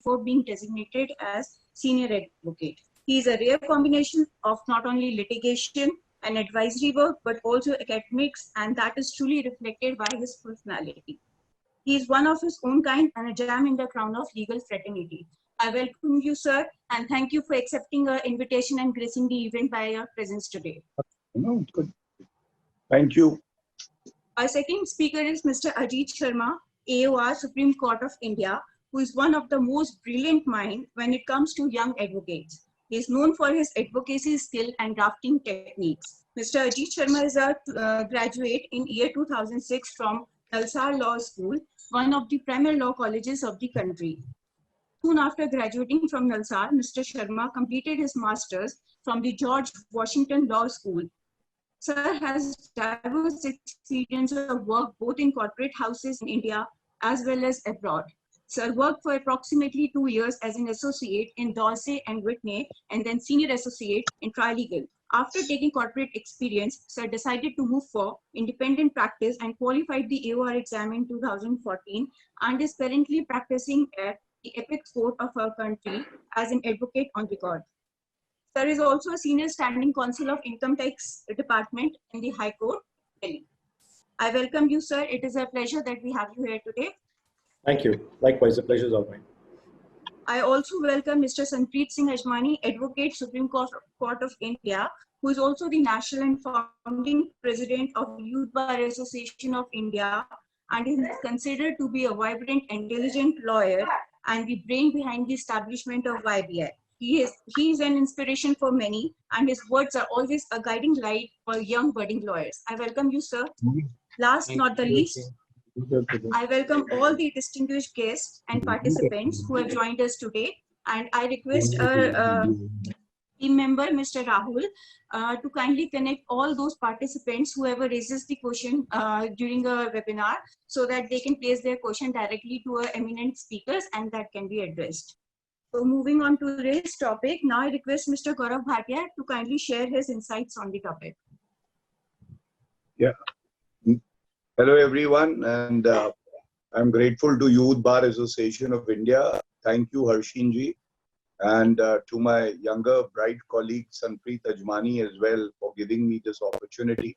before being designated as senior advocate. He is a rare combination of not only litigation and advisory work, but also academics, and that is truly reflected by his personality. He is one of his own kind and a gem in the crown of legal fraternity. I welcome you, sir, and thank you for accepting our invitation and gracing the event by your presence today. No, good. Thank you. Our second speaker is Mr. Ajit Sharma, AOR, Supreme Court of India, who is one of the most brilliant minds when it comes to young advocates. He is known for his advocacy skill and drafting techniques. Mr. Ajit Sharma is a graduate in year 2006 from Nalsar Law School, one of the premier law colleges of the country. Soon after graduating from Nalsar, Mr. Sharma completed his master's from the George Washington Law School. Sir has diverse experience of work both in corporate houses in India as well as abroad. Sir worked for approximately 2 years as an associate in Dorsey and Whitney and then senior associate in Trilegal. After taking corporate experience, Sir decided to move for independent practice and qualified the AOR exam in 2014 and is currently practicing at the apex court of our country as an advocate on record. Sir is also a senior standing counsel of Income Tax Department in the High Court, Delhi. I welcome you, sir. It is a pleasure that we have you here today. Thank you. Likewise, the pleasure is all mine. I also welcome Mr. Sanpreet Singh Ajmani, Advocate, Supreme Court of India, who is also the National and Founding President of Youth Bar Association of India and is considered to be a vibrant, intelligent lawyer and the brain behind the establishment of YBI. He is an inspiration for many, and his words are always a guiding light for young budding lawyers. I welcome you, sir. Last not the least, I welcome all the distinguished guests and participants who have joined us today, and I request our team member, Mr. Rahul, to kindly connect all those participants whoever raises the question during a webinar so that they can place their question directly to our eminent speakers and that can be addressed. So moving on to today's topic, now I request Mr. Gaurav Bhatia to kindly share his insights on the topic. Yeah. Hello, everyone, and I'm grateful to Youth Bar Association of India. Thank you, Harshin ji, and to my younger bright colleague Sanpreet Ajmani as well for giving me this opportunity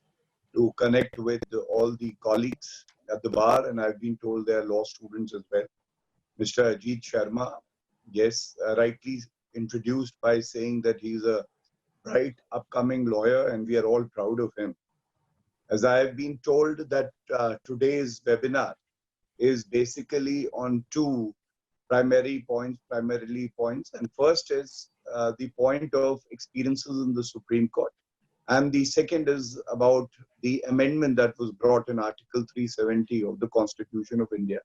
to connect with all the colleagues at the bar, and I've been told they are law students as well. Mr. Ajit Sharma, yes, rightly introduced by saying that he's a bright upcoming lawyer and we are all proud of him. As I have been told that today's webinar is basically on two primarily points. And first is the point of experiences in the Supreme Court. And the second is about the amendment that was brought in Article 370 of the Constitution of India.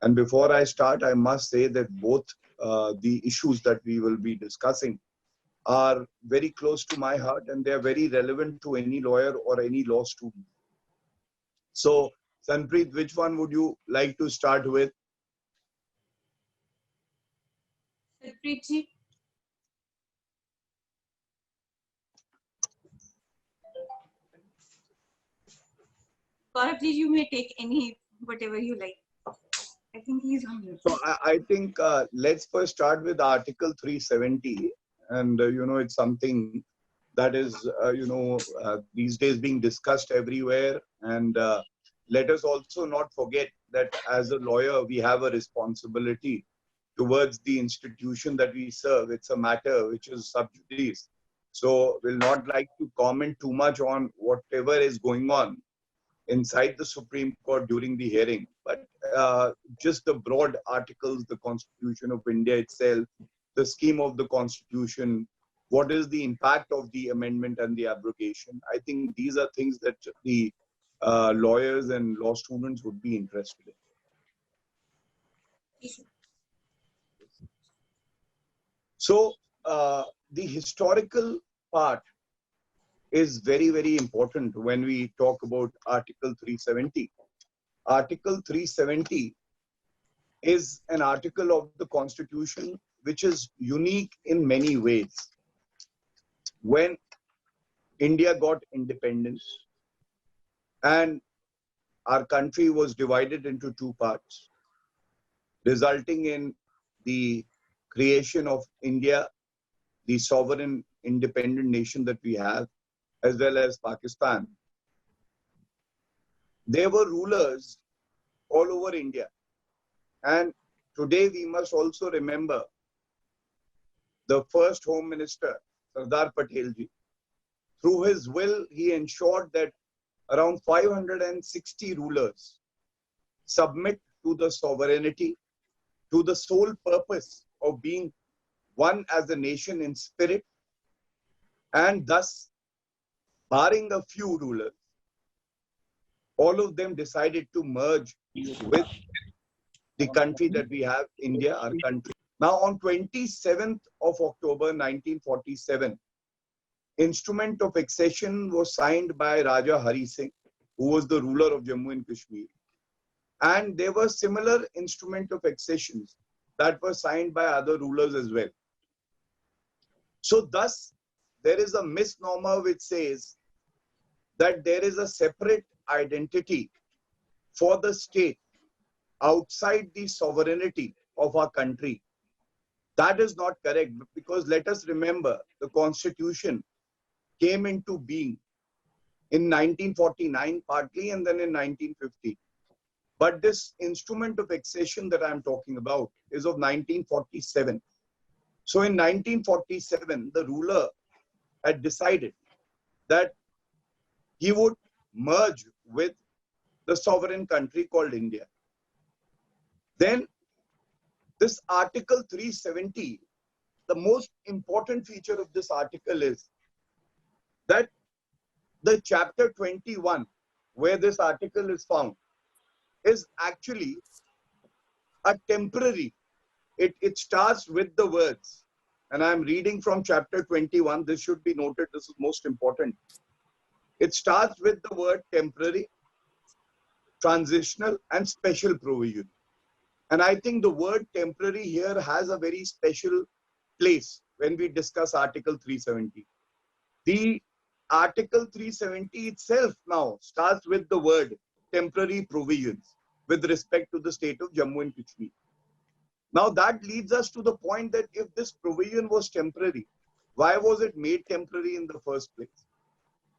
And before I start, I must say that both the issues that we will be discussing are very close to my heart and they are very relevant to any lawyer or any law student. So, Sanpreet, which one would you like to start with? Sanpreet ji. Gaurav ji, you may take any, whatever you like. I think he's on here. So, I think let's first start with Article 370. And, it's something that is, these days being discussed everywhere. And let us also not forget that as a lawyer, we have a responsibility towards the institution that we serve. It's a matter which is sub judice. So we'll not like to comment too much on whatever is going on inside the Supreme Court during the hearing. But just the broad articles, the Constitution of India itself, the scheme of the Constitution, what is the impact of the amendment and the abrogation. I think these are things that the lawyers and law students would be interested in. So the historical part is very, very important when we talk about Article 370. Article 370 is an article of the Constitution which is unique in many ways. When India got independence and our country was divided into two parts, resulting in the creation of India, the sovereign independent nation that we have, as well as Pakistan, there were rulers all over India. And today we must also remember the first Home Minister, Sardar Patelji. Through his will, he ensured that around 560 rulers submit to the sovereignty, to the sole purpose of being one as a nation in spirit, and thus, barring a few rulers, all of them decided to merge with the country that we have, India, our country. Now, on 27th of October 1947, instrument of accession was signed by Raja Hari Singh, who was the ruler of Jammu and Kashmir. And there were similar instrument of accessions that were signed by other rulers as well. So thus, there is a misnomer which says that there is a separate identity for the state outside the sovereignty of our country. That is not correct, because let us remember, the Constitution came into being in 1949 partly, and then in 1950. But this instrument of accession that I'm talking about is of 1947. So in 1947, the ruler had decided that he would merge with the sovereign country called India. Then this Article 370, the most important feature of this article is that the chapter 21, where this article is found, is actually a temporary. It starts with the words, and I'm reading from chapter 21. This should be noted. This is most important. It starts with the word temporary, transitional, and special provision. And I think the word temporary here has a very special place when we discuss Article 370. The Article 370 itself now starts with the word temporary provisions with respect to the state of Jammu and Kashmir. Now that leads us to the point that if this provision was temporary, why was it made temporary in the first place?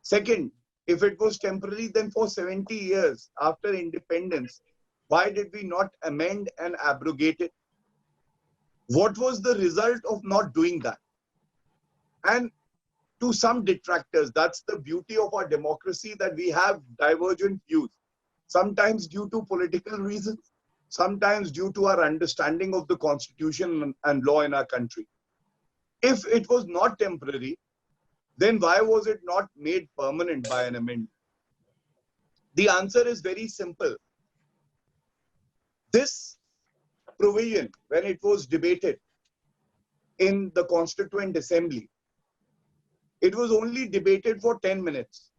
Second, if it was temporary, then for 70 years after independence, why did we not amend and abrogate it? What was the result of not doing that? And to some detractors, that's the beauty of our democracy, that we have divergent views, sometimes due to political reasons, sometimes due to our understanding of the constitution and law in our country. If it was not temporary, then why was it not made permanent by an amendment? The answer is very simple. This provision, when it was debated in the Constituent Assembly, it was only debated for 10 minutes.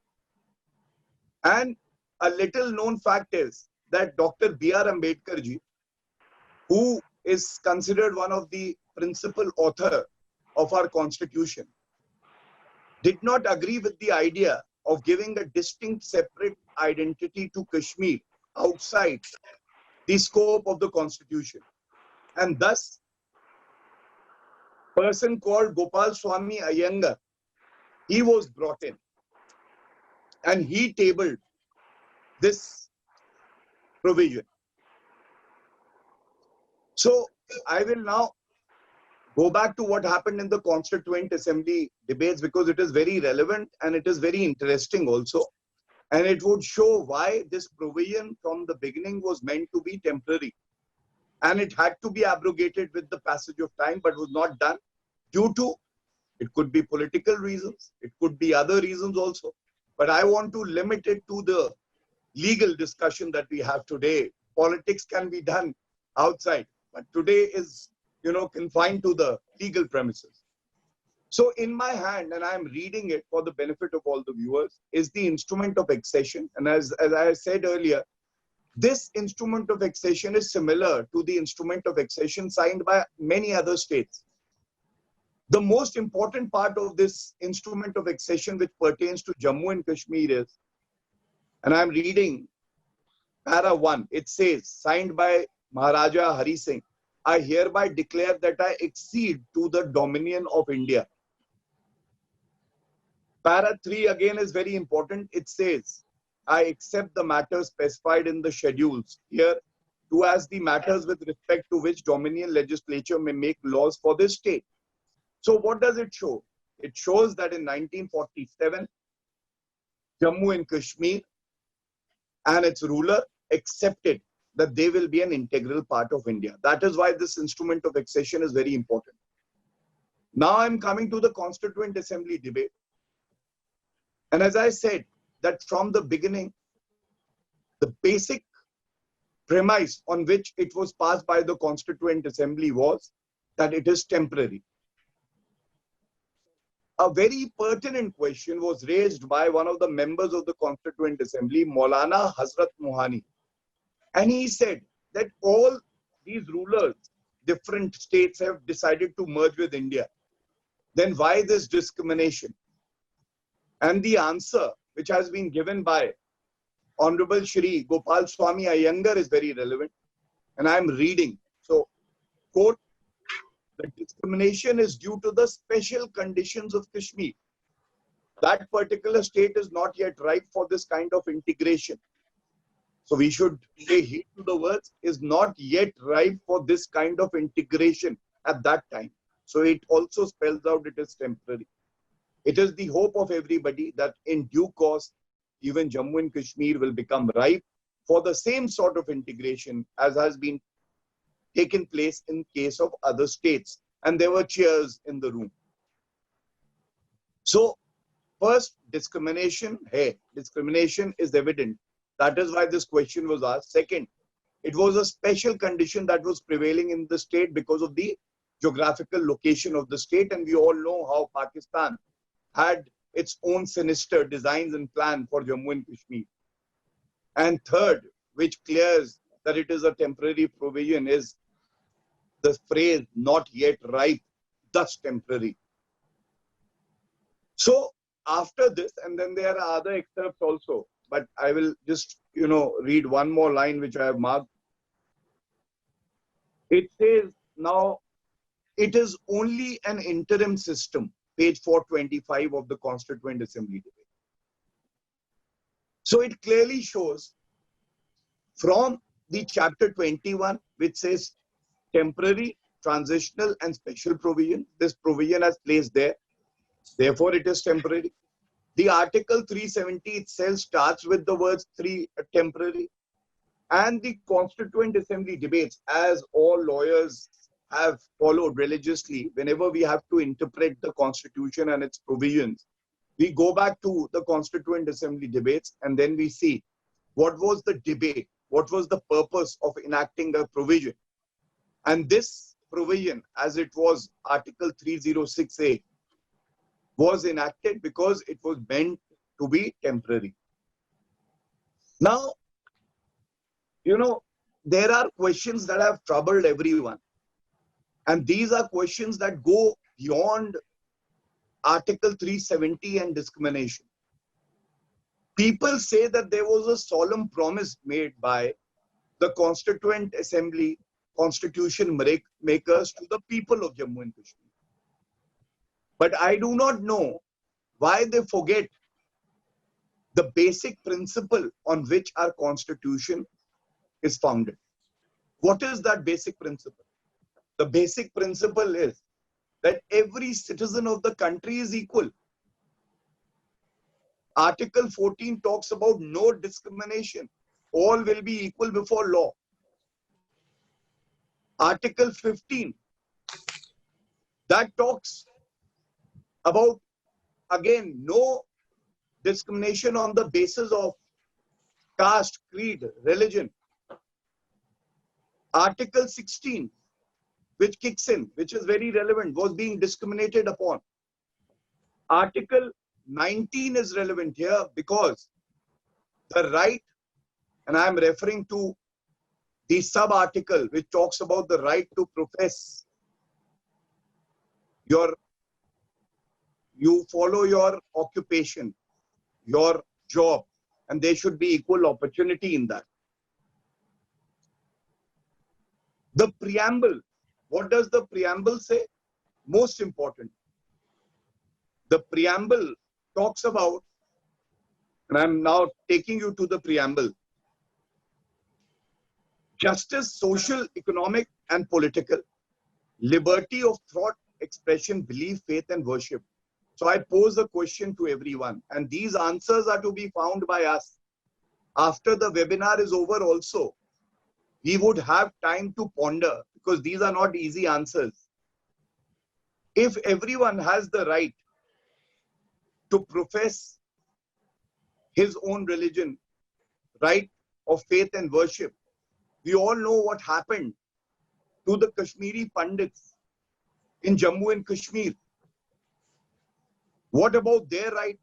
And a little known fact is that Dr. B.R. Ambedkar ji, who is considered one of the principal author of our constitution, did not agree with the idea of giving a distinct separate identity to Kashmir outside the scope of the constitution. And thus, a person called Gopal Swami Iyengar, he was brought in and he tabled this provision. So I will now go back to what happened in the Constituent Assembly debates, because it is very relevant and it is very interesting also. And it would show why this provision from the beginning was meant to be temporary. And it had to be abrogated with the passage of time, but was not done due to, it could be political reasons, it could be other reasons also. But I want to limit it to the legal discussion that we have today. Politics can be done outside, but today is, confined to the legal premises. So in my hand, and I'm reading it for the benefit of all the viewers, is the instrument of accession. And as I said earlier, this instrument of accession is similar to the instrument of accession signed by many other states. The most important part of this instrument of accession which pertains to Jammu and Kashmir is, and I'm reading para 1, it says, signed by Maharaja Hari Singh, I hereby declare that I accede to the dominion of India. Para 3 again is very important. It says, I accept the matters specified in the schedules here to as the matters with respect to which Dominion legislature may make laws for this state. So what does it show? It shows that in 1947, Jammu and Kashmir and its ruler accepted that they will be an integral part of India. That is why this instrument of accession is very important. Now I'm coming to the Constituent Assembly debate. And as I said, that from the beginning, the basic premise on which it was passed by the Constituent Assembly was that it is temporary. A very pertinent question was raised by one of the members of the Constituent Assembly, Maulana Hazrat Mohani. And he said that all these rulers, different states have decided to merge with India. Then why this discrimination? And the answer, which has been given by Honorable Shri Gopal Swami Iyengar, is very relevant. And I'm reading. So, quote, the discrimination is due to the special conditions of Kashmir. That particular state is not yet ripe for this kind of integration. So we should pay heed to the words, is not yet ripe for this kind of integration at that time. So it also spells out it is temporary. It is the hope of everybody that in due course, even Jammu and Kashmir will become ripe for the same sort of integration as has been taken place in case of other states. And there were cheers in the room. So first, discrimination, discrimination is evident. That is why this question was asked. Second, it was a special condition that was prevailing in the state because of the geographical location of the state. And we all know how Pakistan had its own sinister designs and plan for Jammu and Kashmir. And third, which clears that it is a temporary provision, is the phrase not yet ripe, thus temporary. So after this, and then there are other excerpts also, but I will just, read one more line which I have marked. It says, now, it is only an interim system, page 425 of the Constituent Assembly debate. So it clearly shows from the chapter 21, which says temporary, transitional, and special provision. This provision has placed there. Therefore, it is temporary. The Article 370 itself starts with the words temporary. And the Constituent Assembly debates, as all lawyers have followed religiously, whenever we have to interpret the Constitution and its provisions, we go back to the Constituent Assembly debates and then we see what was the debate, what was the purpose of enacting a provision. And this provision, as it was Article 306A, was enacted because it was meant to be temporary. Now, there are questions that have troubled everyone. And these are questions that go beyond Article 370 and discrimination. People say that there was a solemn promise made by the Constituent Assembly, constitution makers, to the people of Jammu and Kashmir. But I do not know why they forget the basic principle on which our constitution is founded. What is that basic principle? The basic principle is that every citizen of the country is equal. Article 14 talks about no discrimination. All will be equal before law. Article 15, that talks about, again, no discrimination on the basis of caste, creed, religion. Article 16, which kicks in, which is very relevant, was being discriminated upon. Article 19 is relevant here because the right, and I am referring to the sub-article which talks about the right to profess you follow your occupation, your job, and there should be equal opportunity in that. The preamble What does the preamble say? Most important. The preamble talks about, and I'm now taking you to the preamble, justice, social, economic, and political, liberty of thought, expression, belief, faith, and worship. So I pose a question to everyone, and these answers are to be found by us. After the webinar is over also, we would have time to ponder, because these are not easy answers. If everyone has the right to profess his own religion, right of faith and worship, we all know what happened to the Kashmiri Pandits in Jammu and Kashmir. What about their right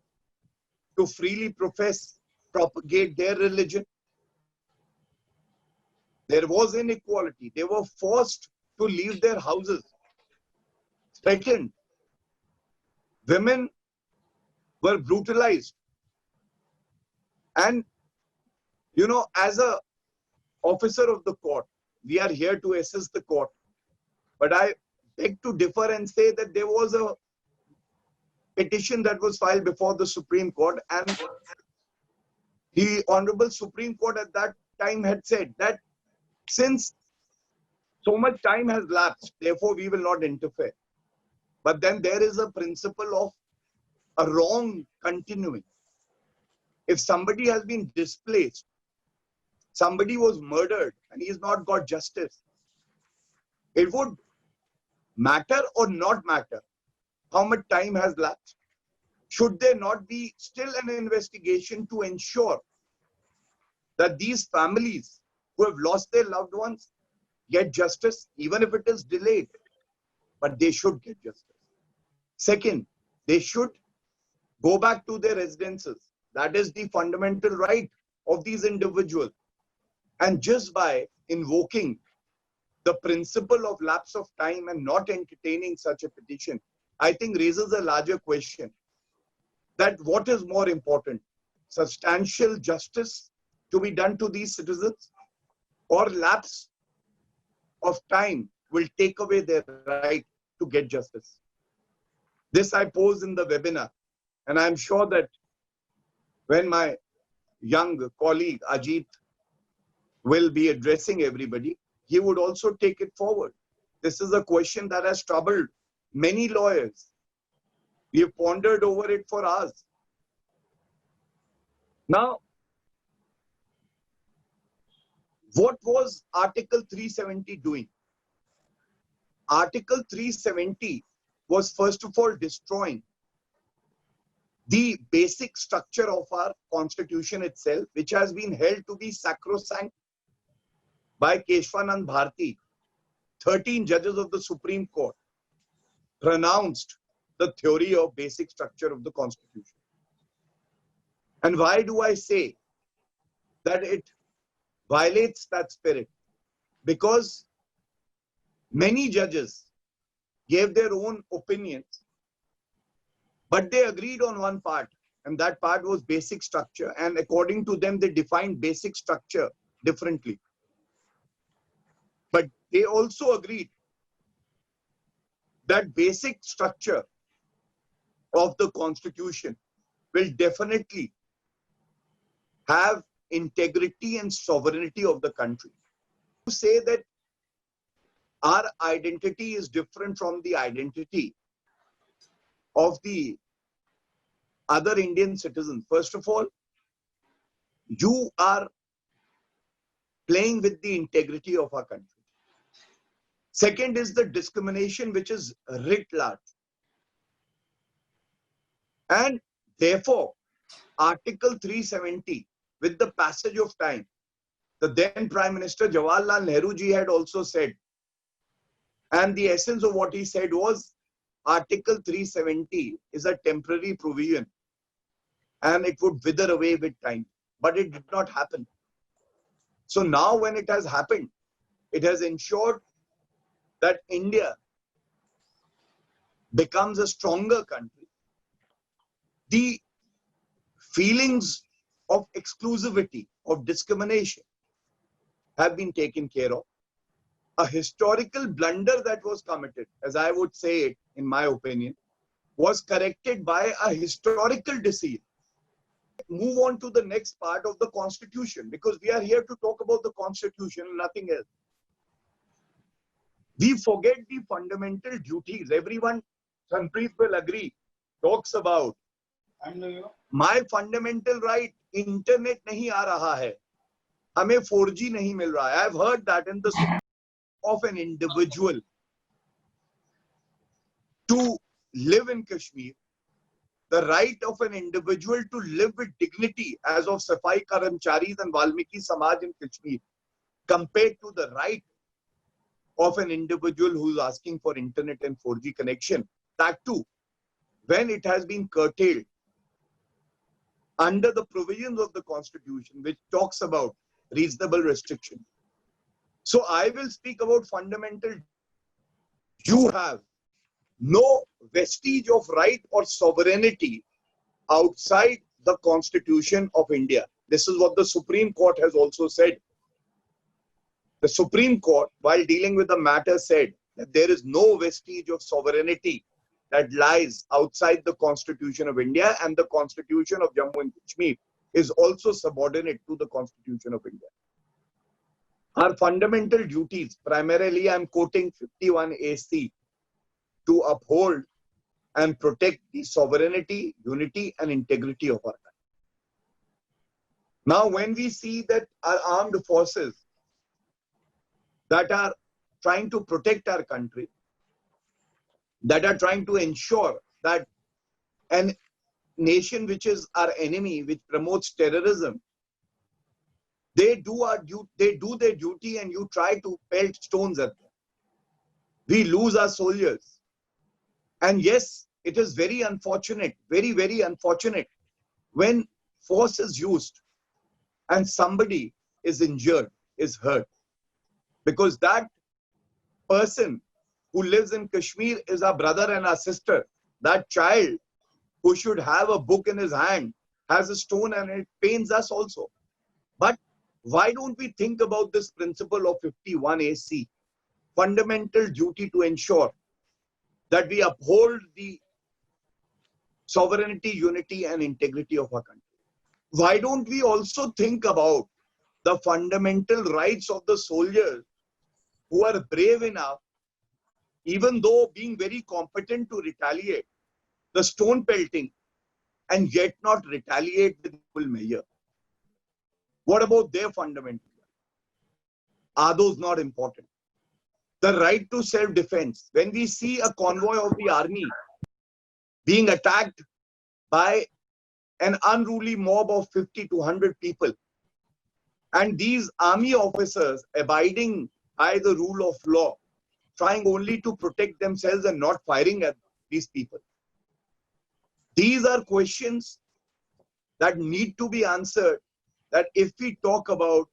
to freely profess, propagate their religion? There was inequality. They were forced to leave their houses. Second, women were brutalized. And, you know, as a officer of the court, we are here to assist the court. But I beg to differ and say that there was a petition that was filed before the Supreme Court, and the Honorable Supreme Court at that time had said that since so much time has lapsed, therefore we will not interfere. But then there is a principle of a wrong continuing. If somebody has been displaced, somebody was murdered and he has not got justice, it would matter or not matter how much time has lapsed. Should there not be still an investigation to ensure that these families who have lost their loved ones get justice, even if it is delayed, but they should get justice. Second, they should go back to their residences. That is the fundamental right of these individuals. And just by invoking the principle of lapse of time and not entertaining such a petition, I think raises a larger question that what is more important, substantial justice to be done to these citizens, or lapse of time will take away their right to get justice? This I pose in the webinar, and I'm sure that when my young colleague Ajit will be addressing everybody, he would also take it forward. This is a question that has troubled many lawyers. We have pondered over it for hours. Now, what was Article 370 doing? Article 370 was first of all destroying the basic structure of our constitution itself, which has been held to be sacrosanct by Keshwanand Bharti. 13 judges of the Supreme Court pronounced the theory of basic structure of the constitution. And why do I say that it violates that spirit? Because many judges gave their own opinions, but they agreed on one part, and that part was basic structure. And according to them, they defined basic structure differently. But they also agreed that basic structure of the constitution will definitely have integrity and sovereignty of the country. To say that our identity is different from the identity of the other Indian citizens, first of all, you are playing with the integrity of our country. Second is the discrimination which is writ large. And therefore, Article 370, with the passage of time, the then Prime Minister Jawaharlal Nehru ji had also said, and the essence of what he said was, Article 370 is a temporary provision and it would wither away with time. But it did not happen. So now when it has happened, it has ensured that India becomes a stronger country. The feelings of exclusivity, of discrimination have been taken care of. a historical blunder that was committed, as I would say it, in my opinion, was corrected by a historical deceit. Move on to the next part of the Constitution, because we are here to talk about the Constitution and nothing else. We forget the fundamental duties. Everyone, Sanpreet will agree, talks about my fundamental right, internet nahi aa raha hai. हमें 4G नहीं मिल रहा है. I've heard that in the of an individual to live in Kashmir, the right of an individual to live with dignity as of Safai Karamcharis and Valmiki Samaj in Kashmir, compared to the right of an individual who is asking for internet and 4G connection. That too, when it has been curtailed under the provisions of the Constitution, which talks about reasonable restriction. So I will speak about fundamental. You have no vestige of right or sovereignty outside the Constitution of India. This is what the Supreme Court has also said. The Supreme Court, while dealing with the matter, said that there is no vestige of sovereignty that lies outside the Constitution of India, and the Constitution of Jammu and Kashmir is also subordinate to the Constitution of India. Our fundamental duties, primarily I'm quoting 51AC, to uphold and protect the sovereignty, unity and integrity of our country. Now, when we see that our armed forces that are trying to protect our country, that are trying to ensure that an nation which is our enemy, which promotes terrorism, they do their duty and you try to pelt stones at them. We lose our soldiers. And yes, it is very unfortunate, very, very unfortunate when force is used and somebody is injured, is hurt. Because that person who lives in Kashmir is our brother and our sister. That child who should have a book in his hand has a stone, and it pains us also. But why don't we think about this principle of 51AC, fundamental duty to ensure that we uphold the sovereignty, unity and integrity of our country? Why don't we also think about the fundamental rights of the soldiers who are brave enough, even though being very competent to retaliate the stone pelting, and yet not retaliate with full measure? What about their fundamental rights? Are those not important? The right to self-defense. When we see a convoy of the army being attacked by an unruly mob of 50 to 100 people, and these army officers abiding by the rule of law, trying only to protect themselves and not firing at these people. These are questions that need to be answered, that if we talk about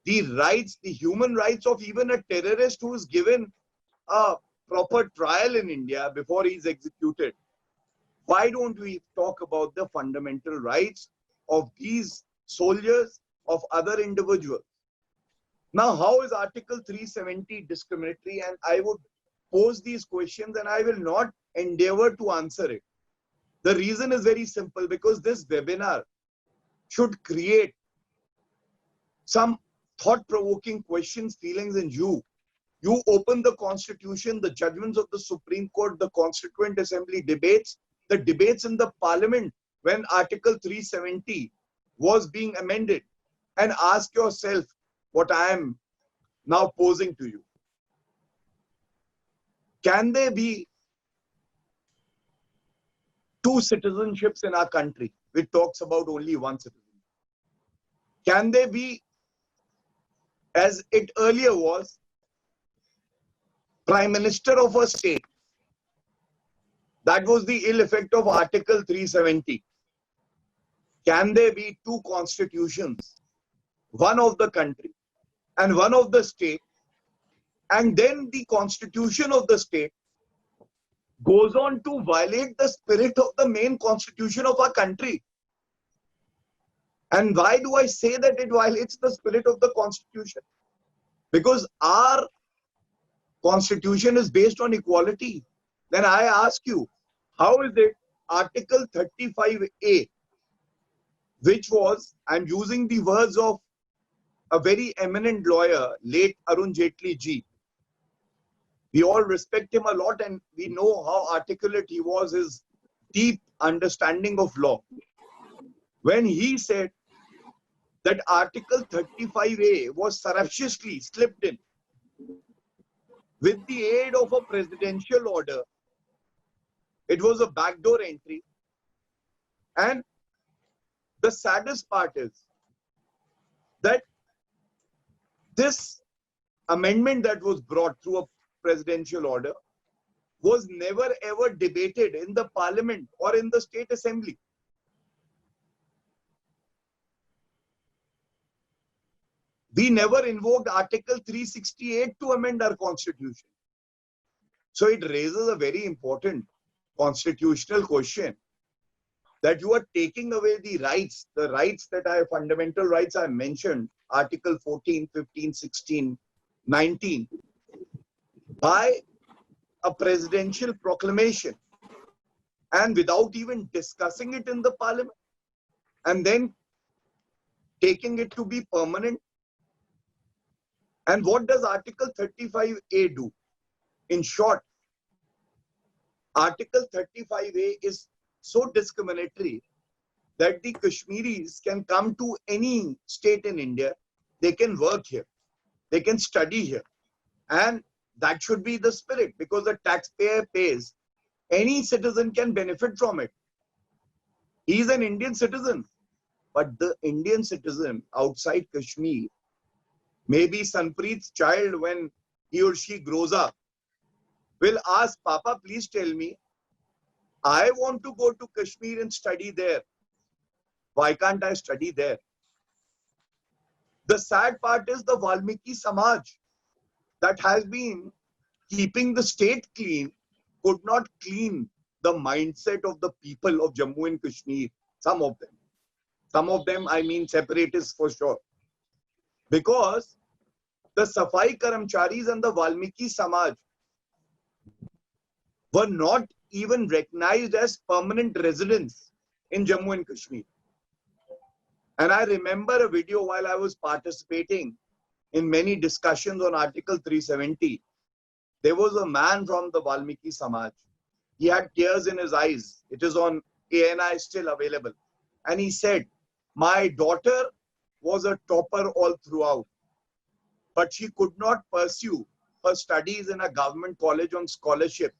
the rights, the human rights of even a terrorist who is given a proper trial in India before he is executed, why don't we talk about the fundamental rights of these soldiers, of other individuals? Now, how is Article 370 discriminatory? And I would pose these questions and I will not endeavor to answer it. The reason is very simple, because this webinar should create some thought-provoking questions, feelings in you. You open the Constitution, the judgments of the Supreme Court, the Constituent Assembly debates, the debates in the Parliament when Article 370 was being amended, and ask yourself what I am now posing to you. Can there be two citizenships in our country, which talks about only one citizen? Can there be, as it earlier was, Prime Minister of a state? That was the ill effect of Article 370. Can there be two constitutions, one of the country and one of the state, and then the constitution of the state goes on to violate the spirit of the main constitution of our country? And why do I say that it violates the spirit of the constitution? Because our constitution is based on equality, then I ask you, how is it Article 35A, which was, I'm using the words of a very eminent lawyer, late Arun Jaitley ji. We all respect him a lot and we know how articulate he was, his deep understanding of law. When he said that Article 35A was surreptitiously slipped in with the aid of a presidential order, it was a backdoor entry. And the saddest part is that this amendment that was brought through a presidential order was never ever debated in the parliament or in the state assembly. We never invoked Article 368 to amend our constitution. So it raises a very important constitutional question that you are taking away the rights that I, fundamental rights I mentioned, Article 14, 15, 16, 19, by a presidential proclamation and without even discussing it in the parliament and then taking it to be permanent. And what does Article 35A do? In short, Article 35A is so discriminatory that the Kashmiris can come to any state in India, they can work here, they can study here. And that should be the spirit, because the taxpayer pays. Any citizen can benefit from it. He is an Indian citizen, but the Indian citizen outside Kashmir, maybe Sanpreet's child, when he or she grows up, will ask, Papa, please tell me, I want to go to Kashmir and study there. Why can't I study there? The sad part is the Valmiki Samaj that has been keeping the state clean could not clean the mindset of the people of Jammu and Kashmir. Some of them. Some of them, I mean separatists for sure. Because the Safai Karamcharis and the Valmiki Samaj were not even recognized as permanent residents in Jammu and Kashmir. And I remember a video while I was participating in many discussions on Article 370. There was a man from the Valmiki Samaj. He had tears in his eyes. It is on ANI, still available. And he said, my daughter was a topper all throughout, but she could not pursue her studies in a government college on scholarship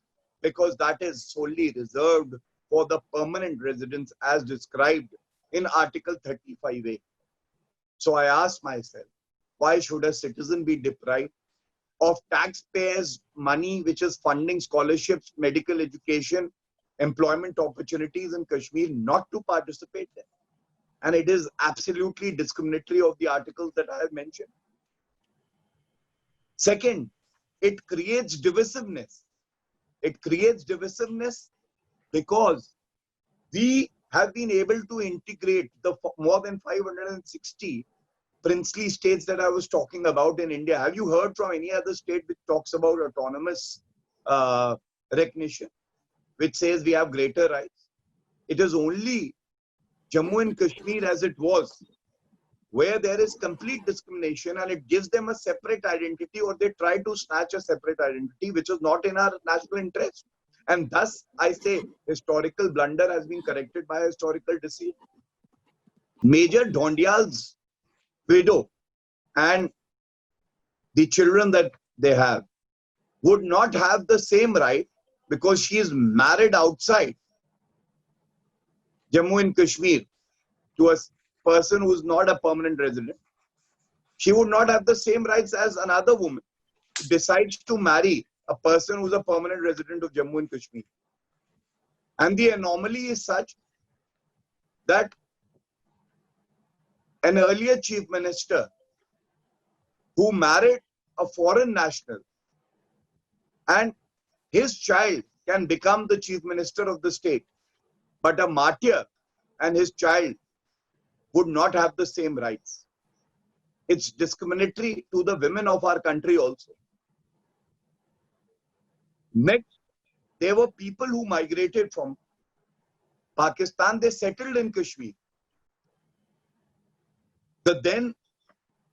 because that is solely reserved for the permanent residents as described in Article 35A. So I asked myself, why should a citizen be deprived of taxpayers' money, which is funding scholarships, medical education, employment opportunities in Kashmir, not to participate there? And it is absolutely discriminatory of the articles that I have mentioned. Second, it creates divisiveness. It creates divisiveness because we have been able to integrate the more than 560 princely states that I was talking about in India. Have you heard from any other state which talks about autonomous recognition, which says we have greater rights? It is only Jammu and Kashmir as it was, where there is complete discrimination and it gives them a separate identity, or they try to snatch a separate identity, which is not in our national interest. And thus, I say, historical blunder has been corrected by historical decision. Major Dhondial's widow and the children that they have would not have the same right because she is married outside Jammu and Kashmir to a person who is not a permanent resident. She would not have the same rights as another woman who decides to marry a person who is a permanent resident of Jammu and Kashmir. And the anomaly is such that an earlier chief minister who married a foreign national and his child can become the chief minister of the state, but a martyr and his child would not have the same rights. It's discriminatory to the women of our country also. Next, there were people who migrated from Pakistan. They settled in Kashmir. The then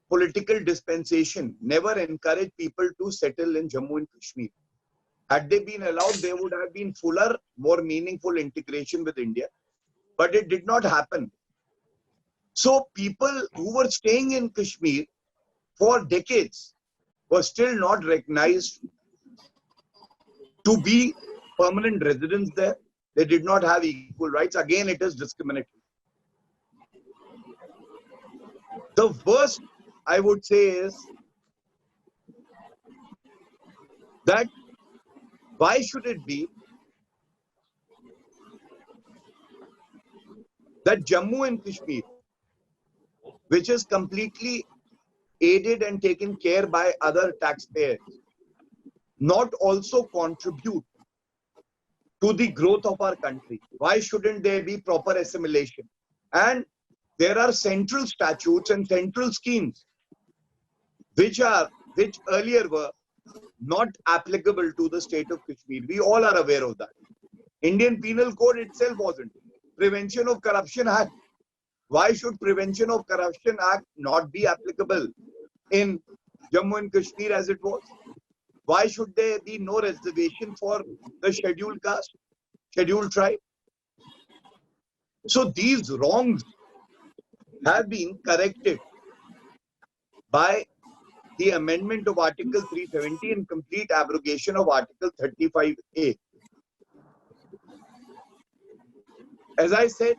political dispensation never encouraged people to settle in Jammu and Kashmir. Had they been allowed, there would have been fuller, more meaningful integration with India. But it did not happen. So people who were staying in Kashmir for decades were still not recognized to be permanent residents there. They did not have equal rights. Again, it is discriminatory. The worst, I would say, is that why should it be that Jammu and Kashmir, which is completely aided and taken care by other taxpayers, not also contribute to the growth of our country? Why shouldn't there be proper assimilation? And there are central statutes and central schemes which earlier were not applicable to the state of Kashmir. We all are aware of that. Indian Penal Code itself wasn't. Prevention of Corruption Act. Why should Prevention of Corruption Act not be applicable in Jammu and Kashmir as it was? Why should there be no reservation for the scheduled caste, scheduled tribe? So these wrongs have been corrected by the amendment of Article 370 and complete abrogation of Article 35A. As I said,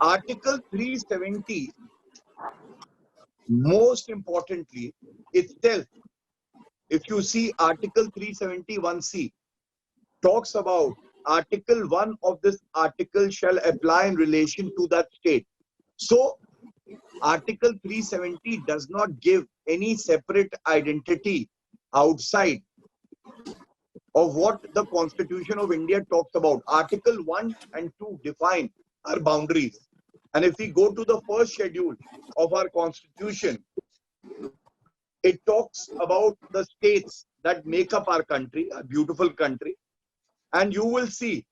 Article 370, most importantly, itself, if you see Article 371C, talks about Article 1 of this article shall apply in relation to that state. So, Article 370 does not give any separate identity outside of what the Constitution of India talks about. Article 1 and 2 define our boundaries. And if we go to the first schedule of our Constitution, it talks about the states that make up our country, our beautiful country. And you will see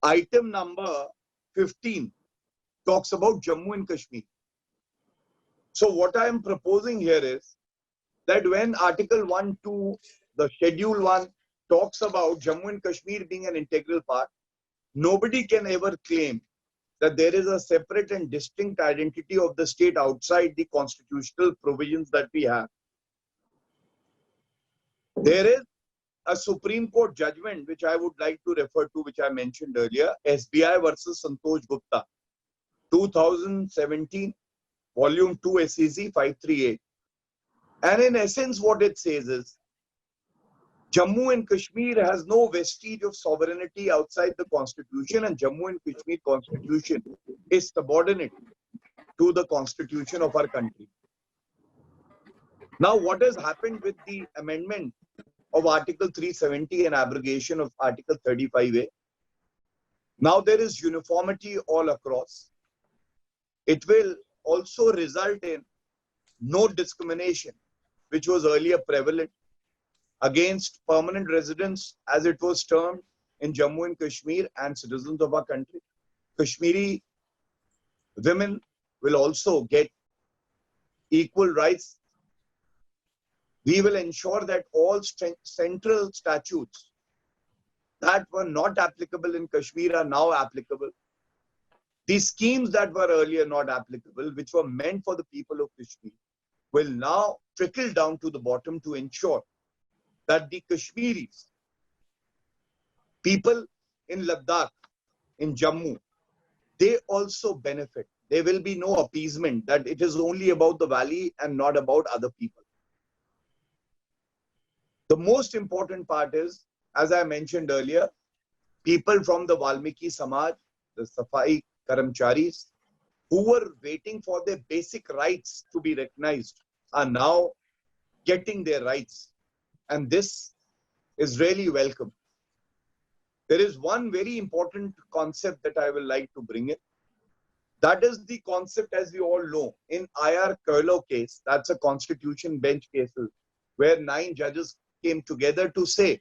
item number 15 talks about Jammu and Kashmir. So what I am proposing here is that when Article 1, 2, the Schedule 1 talks about Jammu and Kashmir being an integral part, nobody can ever claim that there is a separate and distinct identity of the state outside the constitutional provisions that we have. There is a Supreme Court judgment which I would like to refer to, which I mentioned earlier, SBI versus Santosh Gupta, 2017, Volume 2, SEC 538. And in essence, what it says is, Jammu and Kashmir has no vestige of sovereignty outside the Constitution, and Jammu and Kashmir Constitution is subordinate to the Constitution of our country. Now, what has happened with the amendment of Article 370 and abrogation of Article 35A? Now there is uniformity all across. It will also result in no discrimination, which was earlier prevalent, against permanent residents, as it was termed, in Jammu and Kashmir and citizens of our country. Kashmiri women will also get equal rights. We will ensure that all central statutes that were not applicable in Kashmir are now applicable. These schemes that were earlier not applicable, which were meant for the people of Kashmir, will now trickle down to the bottom to ensure that the Kashmiris, people in Ladakh, in Jammu, they also benefit. There will be no appeasement that it is only about the valley and not about other people. The most important part is, as I mentioned earlier, people from the Valmiki Samaj, the Safai Karamcharis, who were waiting for their basic rights to be recognized, are now getting their rights. And this is really welcome. There is one very important concept that I will like to bring in. That is the concept, as we all know, in IR Koilo case, that's a constitution bench cases, where 9 judges came together to say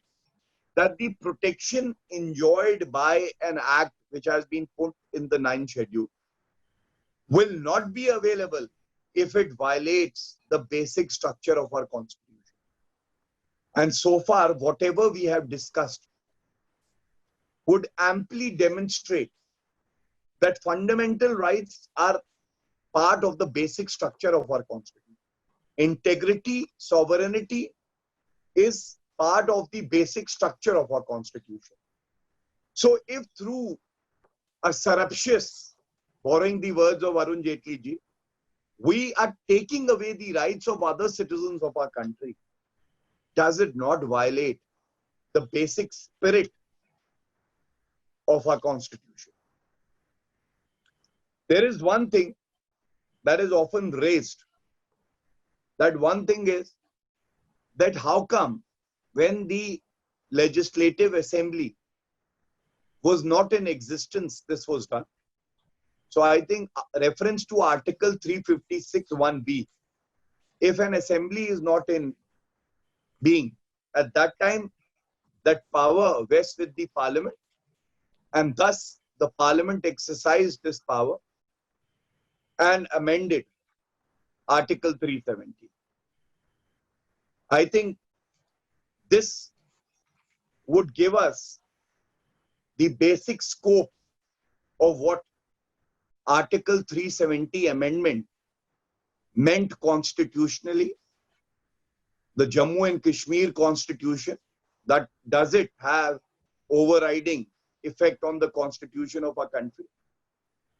that the protection enjoyed by an act which has been put in the 9th schedule will not be available if it violates the basic structure of our constitution. And so far, whatever we have discussed would amply demonstrate that fundamental rights are part of the basic structure of our constitution. Integrity, sovereignty is part of the basic structure of our constitution. So if through a surreptitious, borrowing the words of Arun Jaitley ji, we are taking away the rights of other citizens of our country, does it not violate the basic spirit of our constitution? There is one thing that is often raised. That one thing is that how come when the Legislative Assembly was not in existence, this was done? So I think reference to Article 356(1)(b), if an assembly is not in being, at that time, that power vests with the parliament, and thus the parliament exercised this power and amended Article 370. I think this would give us the basic scope of what Article 370 amendment meant constitutionally. The Jammu and Kashmir constitution, that does it have overriding effect on the constitution of our country?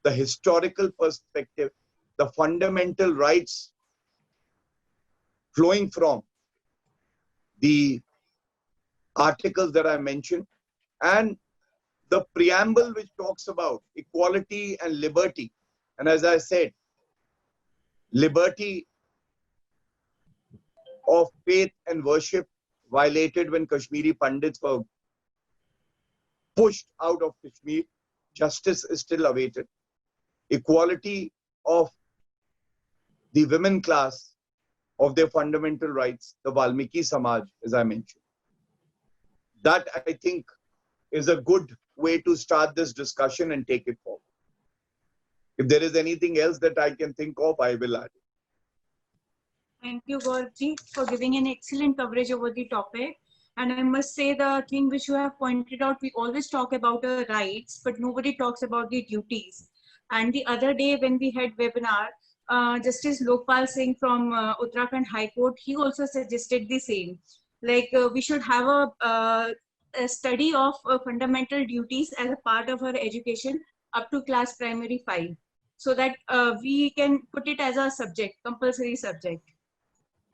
The historical perspective, the fundamental rights flowing from the articles that I mentioned, and the preamble which talks about equality and liberty. And as I said, liberty of faith and worship violated when Kashmiri Pandits were pushed out of Kashmir. Justice is still awaited. Equality of the women class, of their fundamental rights, the Valmiki Samaj, as I mentioned. That, I think, is a good way to start this discussion and take it forward. If there is anything else that I can think of, I will add it. Thank you, Gaurav-ji, for giving an excellent coverage over the topic. And I must say the thing which you have pointed out, we always talk about the rights, but nobody talks about the duties. And the other day when we had webinar, Justice Lokpal Singh from Uttarakhand High Court, he also suggested the same. Like we should have a study of fundamental duties as a part of our education up to class primary 5, so that we can put it as a subject, compulsory subject.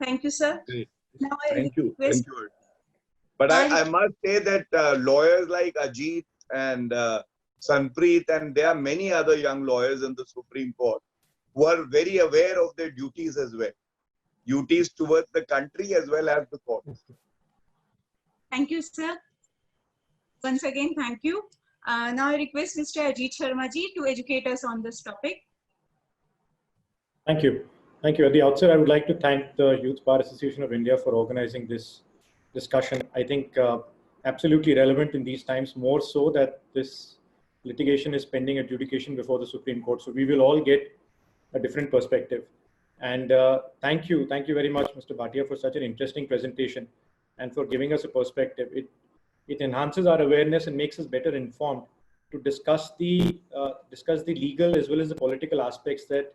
Thank you, sir. Great. Now Thank you. Thank you. But I must say that lawyers like Ajit and Sanpreet, and there are many other young lawyers in the Supreme Court who are very aware of their duties as well. Duties towards the country as well as the court. Thank you, sir. Once again, thank you. Now I request Mr. Ajit Sharma ji to educate us on this topic. Thank you. Thank you. At the outset, I would like to thank the Youth Bar Association of India for organizing this discussion. I think absolutely relevant in these times, more so that this litigation is pending adjudication before the Supreme Court. So we will all get a different perspective. And thank you very much, Mr. Bhatia, for such an interesting presentation and for giving us a perspective. It enhances our awareness and makes us better informed to discuss the legal as well as the political aspects that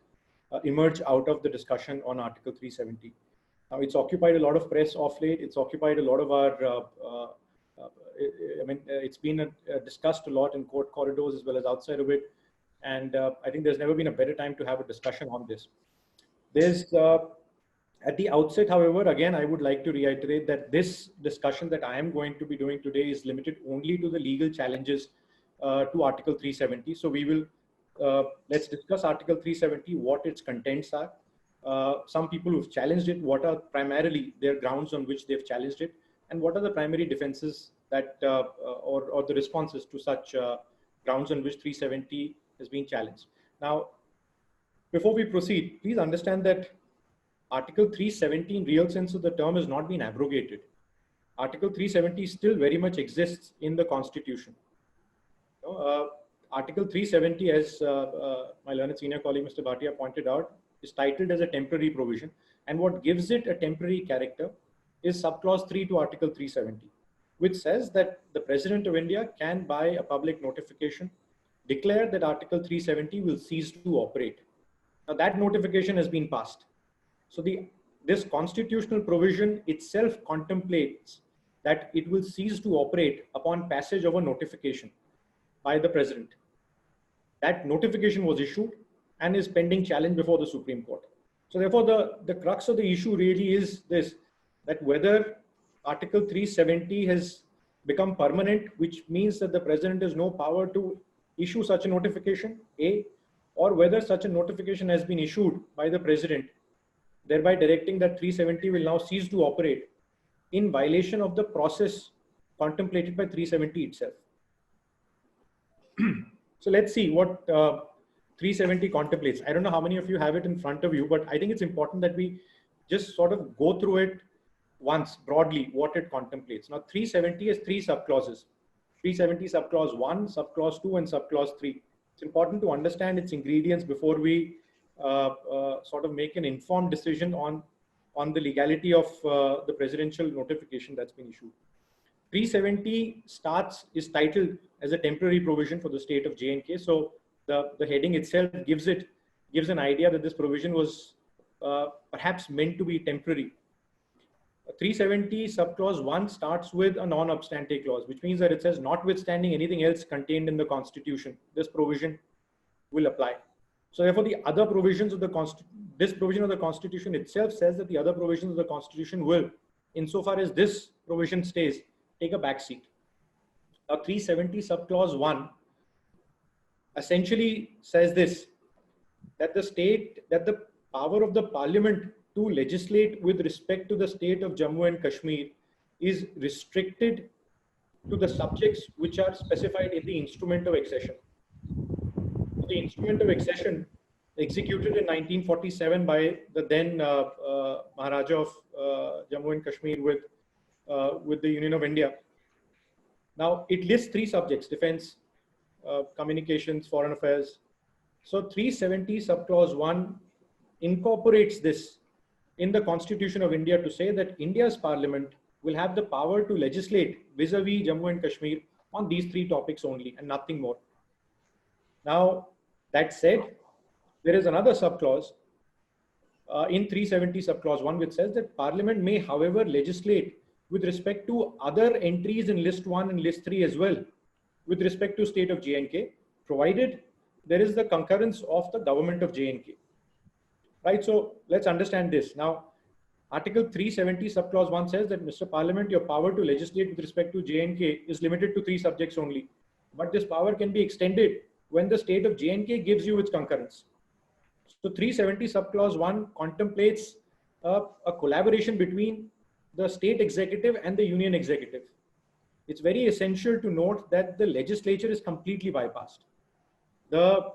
emerge out of the discussion on Article 370. Now, it's occupied a lot of press off late. It's occupied a lot of our, it's been discussed a lot in court corridors as well as outside of it. And I think there's never been a better time to have a discussion on this. There's, at the outset, however, again, I would like to reiterate that this discussion that I am going to be doing today is limited only to the legal challenges to Article 370. So we will, let's discuss Article 370, what its contents are. Some people who've challenged it, what are primarily their grounds on which they've challenged it, and what are the primary defenses that, or the responses to such grounds on which 370 has been challenged. Now, before we proceed, please understand that Article 370 in real sense of the term has not been abrogated. Article 370 still very much exists in the Constitution. Article 370, as my learned senior colleague Mr. Bhatia pointed out, is titled as a temporary provision, and what gives it a temporary character is subclause 3 to Article 370, which says that the President of India can, by a public notification, declare that Article 370 will cease to operate. Now that notification has been passed. So this constitutional provision itself contemplates that it will cease to operate upon passage of a notification by the President. That notification was issued and is pending challenge before the Supreme Court. So therefore, the crux of the issue really is this, that whether Article 370 has become permanent, which means that the President has no power to issue such a notification, A, or whether such a notification has been issued by the President, thereby directing that 370 will now cease to operate in violation of the process contemplated by 370 itself. So let's see what 370 contemplates. I don't know how many of you have it in front of you, but I think it's important that we just sort of go through it once broadly, what it contemplates. Now 370 has 3 subclauses. 370 subclause 1, subclause 2, and subclause 3. It's important to understand its ingredients before we sort of make an informed decision on the legality of the presidential notification that's been issued. 370 is titled as a temporary provision for the state of J&K. So the heading itself gives an idea that this provision was perhaps meant to be temporary. 370 subclause 1 starts with a non-obstante clause, which means that it says, notwithstanding anything else contained in the Constitution, this provision will apply. So therefore, the other provisions of this provision of the Constitution itself says that the other provisions of the Constitution will, insofar as this provision stays, take a back seat. Now 370 subclause 1 essentially says this, that the power of the Parliament to legislate with respect to the state of Jammu and Kashmir is restricted to the subjects which are specified in the instrument of accession. The instrument of accession executed in 1947 by the then Maharaja of Jammu and Kashmir with the Union of India. Now it lists 3 subjects: defense, communications, foreign affairs. So 370 subclause 1 incorporates this in the Constitution of India to say that India's Parliament will have the power to legislate vis-a-vis Jammu and Kashmir on these 3 topics only and nothing more. Now, that said, there is another subclause in 370 subclause 1 which says that Parliament may, however, legislate with respect to other entries in list 1 and list 3 as well, with respect to state of J&K, provided there is the concurrence of the government of J&K. Right, so let's understand this. Now, Article 370 subclause 1 says that, Mr. Parliament, your power to legislate with respect to J&K is limited to 3 subjects only. But this power can be extended when the state of J&K gives you its concurrence. So 370 subclause 1 contemplates a collaboration between the state executive and the union executive. It's very essential to note that the legislature is completely bypassed. The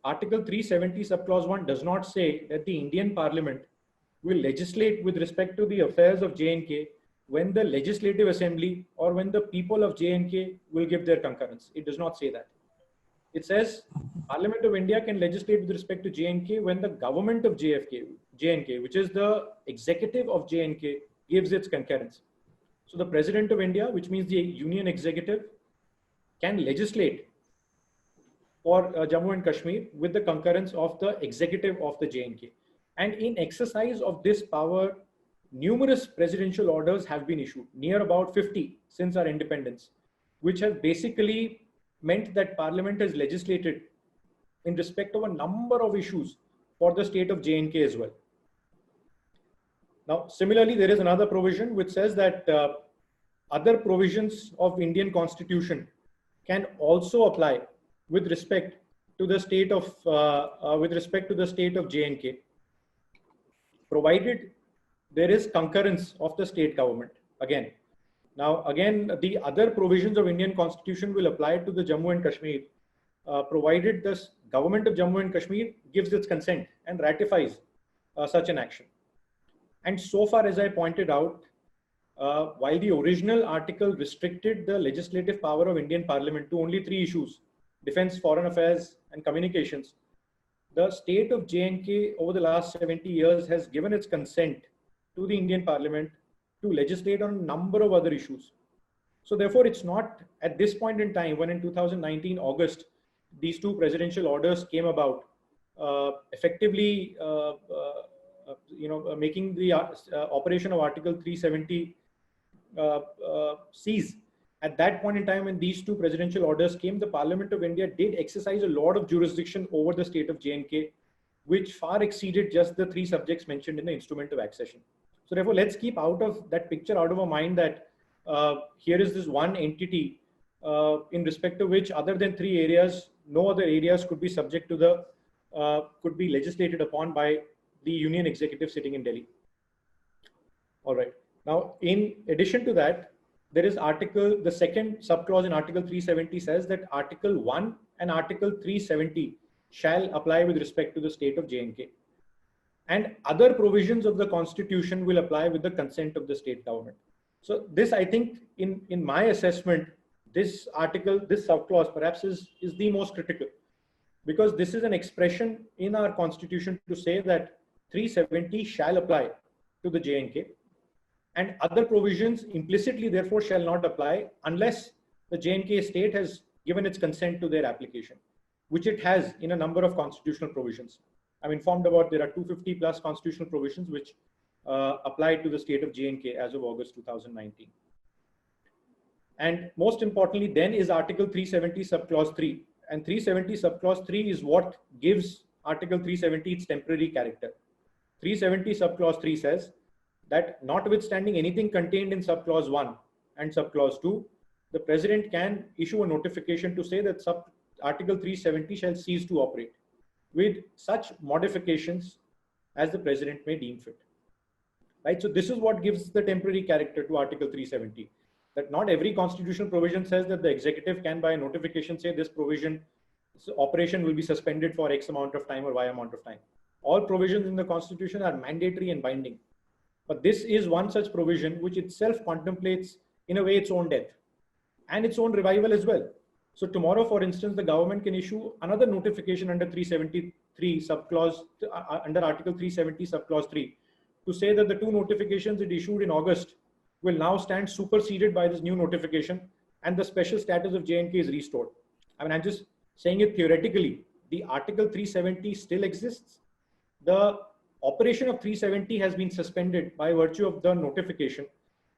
Article 370 subclause 1 does not say that the Indian Parliament will legislate with respect to the affairs of J&K when the Legislative Assembly or when the people of J&K will give their concurrence. It does not say that. It says Parliament of India can legislate with respect to J&K when the government of J&K, which is the executive of J&K, gives its concurrence. So the President of India, which means the Union Executive, can legislate for Jammu and Kashmir with the concurrence of the executive of the J&K. And in exercise of this power, numerous presidential orders have been issued, near about 50 since our independence, which have basically meant that Parliament has legislated in respect of a number of issues for the state of J&K as well. Now, similarly, there is another provision which says that other provisions of Indian Constitution can also apply with respect to the state of J&K, provided there is concurrence of the state government. Again, the other provisions of Indian Constitution will apply to the Jammu and Kashmir, provided the government of Jammu and Kashmir gives its consent and ratifies such an action. And so far, as I pointed out, while the original article restricted the legislative power of Indian Parliament to only 3 issues, defense, foreign affairs, and communications, the state of J&K over the last 70 years has given its consent to the Indian Parliament to legislate on a number of other issues. So therefore, it's not at this point in time, when in 2019 August, these 2 presidential orders came about, effectively making the operation of Article 370 cease. At that point in time, when these 2 presidential orders came, the Parliament of India did exercise a lot of jurisdiction over the state of J&K, which far exceeded just the 3 subjects mentioned in the instrument of accession. So therefore, let's keep out of that picture out of our mind that here is this one entity in respect of which, other than 3 areas, no other areas could be subject to the, could be legislated upon by the Union Executive sitting in Delhi. All right. Now, in addition to that, there is the second subclause in Article 370 says that Article 1 and Article 370 shall apply with respect to the state of J&K. And other provisions of the Constitution will apply with the consent of the state government. So this, I think, in my assessment, this article, this subclause perhaps is the most critical, because this is an expression in our Constitution to say that 370 shall apply to the J&K. And other provisions implicitly, therefore, shall not apply unless the J&K state has given its consent to their application, which it has in a number of constitutional provisions. I'm informed about there are 250 plus constitutional provisions which apply to the state of J&K as of August 2019. And most importantly, then is Article 370 subclause 3. And 370 subclause 3 is what gives Article 370 its temporary character. 370 subclause 3 says that notwithstanding anything contained in subclause 1 and subclause 2, the president can issue a notification to say that Article 370 shall cease to operate with such modifications as the president may deem fit. Right? So this is what gives the temporary character to Article 370. That not every constitutional provision says that the executive can by notification say this provision, this operation will be suspended for X amount of time or Y amount of time. All provisions in the Constitution are mandatory and binding. But this is one such provision which itself contemplates, in a way, its own death and its own revival as well. So tomorrow, for instance, the government can issue another notification under 373 subclause, under Article 370 subclause 3, to say that the 2 notifications it issued in August will now stand superseded by this new notification, and the special status of J&K is restored. I mean, I'm just saying it theoretically. The Article 370 still exists. The operation of 370 has been suspended by virtue of the notification,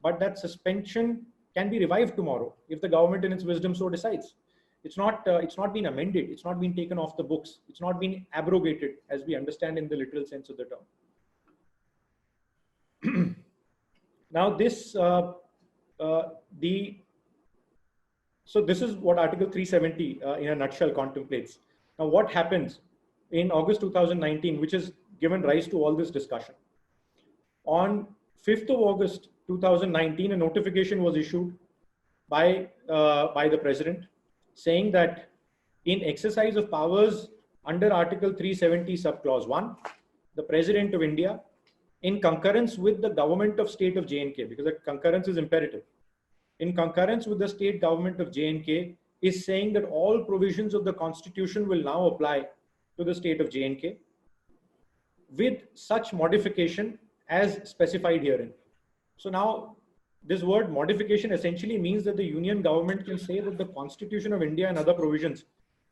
but that suspension can be revived tomorrow if the government in its wisdom so decides. It's not been amended. It's not been taken off the books. It's not been abrogated as we understand in the literal sense of the term. Now this, so this is what Article 370 in a nutshell contemplates. Now what happens in August 2019, which has given rise to all this discussion? On 5th of August 2019, a notification was issued by the president saying that in exercise of powers under Article 370 subclause 1, the President of India, in concurrence with the government of state of J&K, because the concurrence is imperative, in concurrence with the state government of J&K, is saying that all provisions of the Constitution will now apply to the state of J&K with such modification as specified herein. So now this word modification essentially means that the union government can say that the Constitution of India and other provisions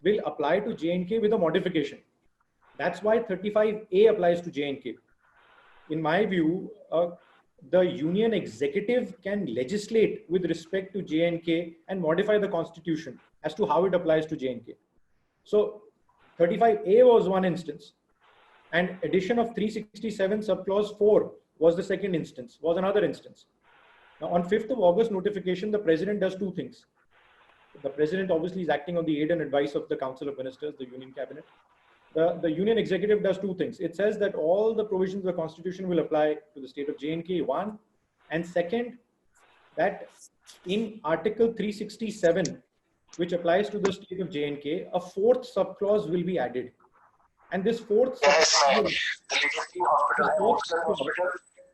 will apply to J&K with a modification. That's why 35A applies to J&K. In my view, the union executive can legislate with respect to J&K and modify the Constitution as to how it applies to J&K. So 35A was one instance, and addition of 367 subclause 4 was the second instance, was another instance. Now on 5th of August notification, the president does 2 things. The president obviously is acting on the aid and advice of the Council of Ministers, the union cabinet. The union executive does 2 things. It says that all the provisions of the Constitution will apply to the state of J&K, 1, and second, that in Article 367, which applies to the state of J&K, a 4th subclause will be added. And this fourth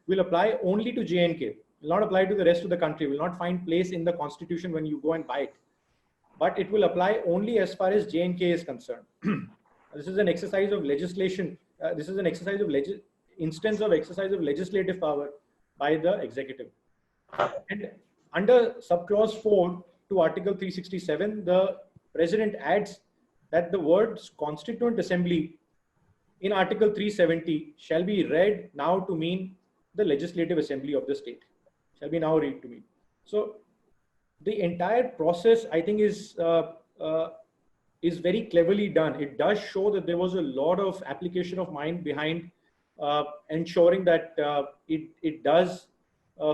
will apply only to J&K, will not apply to the rest of the country, will not find place in the constitution when you go and buy it. But it will apply only as far as J&K is concerned. This is an exercise of legislation. This is an exercise of instance of exercise of legislative power by the executive. And under subclause 4 to Article 367, the President adds that the words Constituent Assembly in Article 370 shall be read now to mean the Legislative Assembly of the state. Shall be now read to mean. So the entire process, I think, is very cleverly done. It does show that there was a lot of application of mind behind ensuring that it does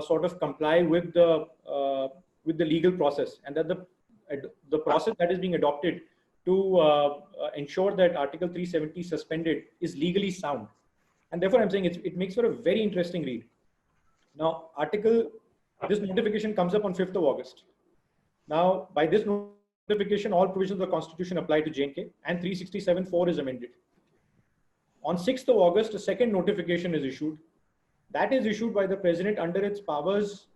sort of comply with the legal process, and that the process that is being adopted to ensure that Article 370 suspended is legally sound. And therefore, I'm saying it makes for a very interesting read. Now, this notification comes up on 5th of August. Now, by this notification, all provisions of the Constitution apply to J&K, and 367(4) is amended. On 6th of August, a second notification is issued. That is issued by the President under its powers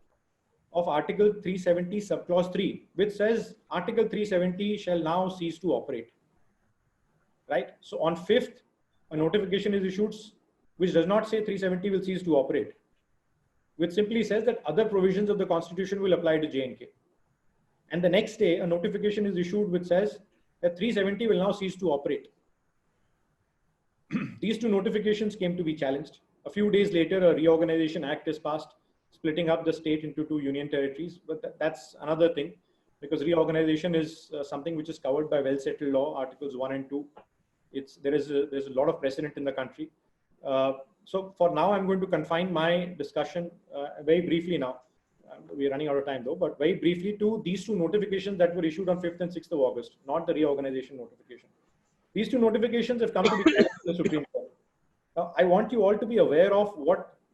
of Article 370 subclause 3, which says Article 370 shall now cease to operate. Right? So on 5th, a notification is issued which does not say 370 will cease to operate, which simply says that other provisions of the Constitution will apply to J&K. And the next day, a notification is issued which says that 370 will now cease to operate. These two notifications came to be challenged. A few days later, a Reorganization Act is passed, splitting up the state into 2 union territories. But that's another thing, because reorganization is something which is covered by well-settled law, Articles 1 and 2. There's a lot of precedent in the country. So for now, I'm going to confine my discussion very briefly now. We're running out of time though, but very briefly to these two notifications that were issued on 5th and 6th of August, not the reorganization notification. These two notifications have come to be the Supreme Court. Now, I want you all to be aware of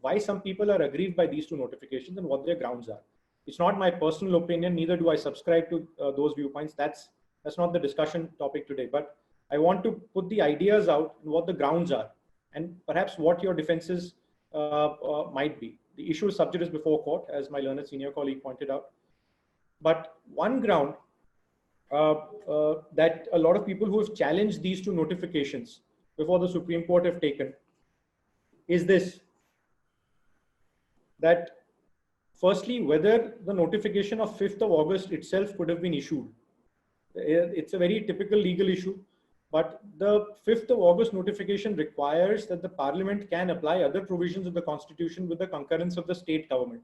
why some people are aggrieved by these two notifications and what their grounds are. It's not my personal opinion, neither do I subscribe to those viewpoints. That's not the discussion topic today, but I want to put the ideas out and what the grounds are, and perhaps what your defenses might be. The issue is sub judice before court, as my learned senior colleague pointed out. But one ground that a lot of people who have challenged these two notifications before the Supreme Court have taken is this, that firstly, whether the notification of 5th of August itself could have been issued. It's a very typical legal issue, but the 5th of August notification requires that the Parliament can apply other provisions of the Constitution with the concurrence of the state government.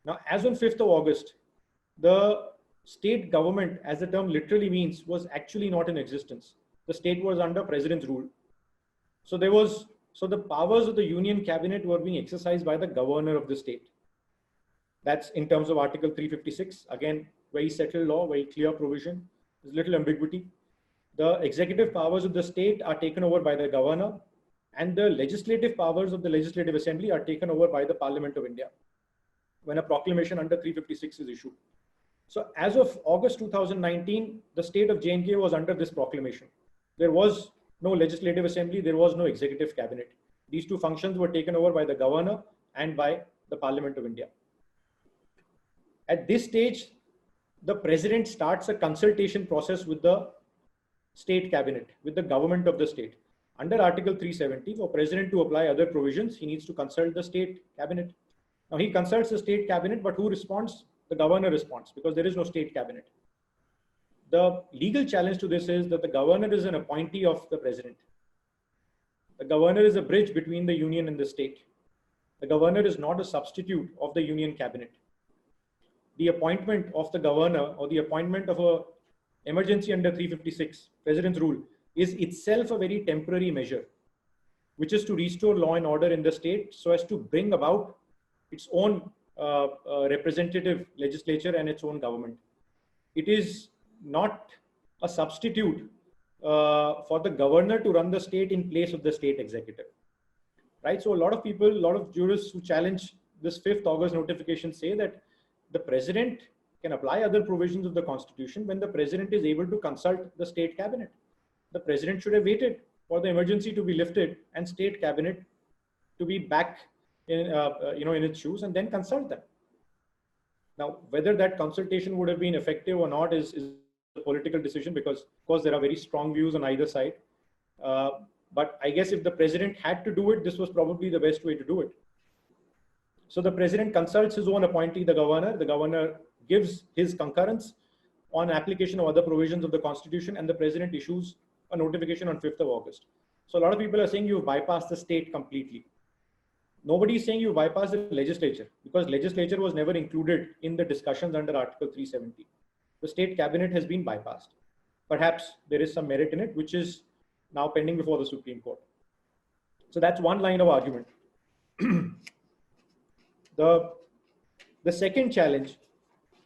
Now, as on 5th of August, the state government, as the term literally means, was actually not in existence. The state was under President's rule. So the powers of the Union Cabinet were being exercised by the governor of the state. That's in terms of Article 356. Again, very settled law, very clear provision. There's little ambiguity. The executive powers of the state are taken over by the governor, and the legislative powers of the Legislative Assembly are taken over by the Parliament of India when a proclamation under 356 is issued. So as of August 2019, the state of J&K was under this proclamation. There was no Legislative Assembly, there was no Executive Cabinet. These two functions were taken over by the governor and by the Parliament of India. At this stage, the President starts a consultation process with the state cabinet, with the government of the state. Under Article 370, for President to apply other provisions, he needs to consult the state cabinet. Now he consults the state cabinet, but who responds? The governor responds, because there is no state cabinet. The legal challenge to this is that the governor is an appointee of the President. The governor is a bridge between the union and the state. The governor is not a substitute of the union cabinet. The appointment of the governor or the appointment of a emergency under 356, President's rule, is itself a very temporary measure, which is to restore law and order in the state so as to bring about its own representative legislature and its own government. It is not a substitute for the governor to run the state in place of the state executive. Right? So a lot of people, a lot of jurists who challenge this 5th August notification say that the President can apply other provisions of the Constitution when the President is able to consult the state cabinet. The President should have waited for the emergency to be lifted and state cabinet to be back in, in its shoes, and then consult them. Now, whether that consultation would have been effective or not is a political decision, because of course there are very strong views on either side. But I guess if the president had to do it, this was probably the best way to do it. So the president consults his own appointee, the governor gives his concurrence on application of other provisions of the constitution, and the president issues a notification on 5th of August. So a lot of people are saying you've bypassed the state completely. Nobody is saying you bypassed the legislature, because legislature was never included in the discussions under Article 370. The state cabinet has been bypassed. Perhaps there is some merit in it, which is now pending before the Supreme Court. So that's one line of argument. The second challenge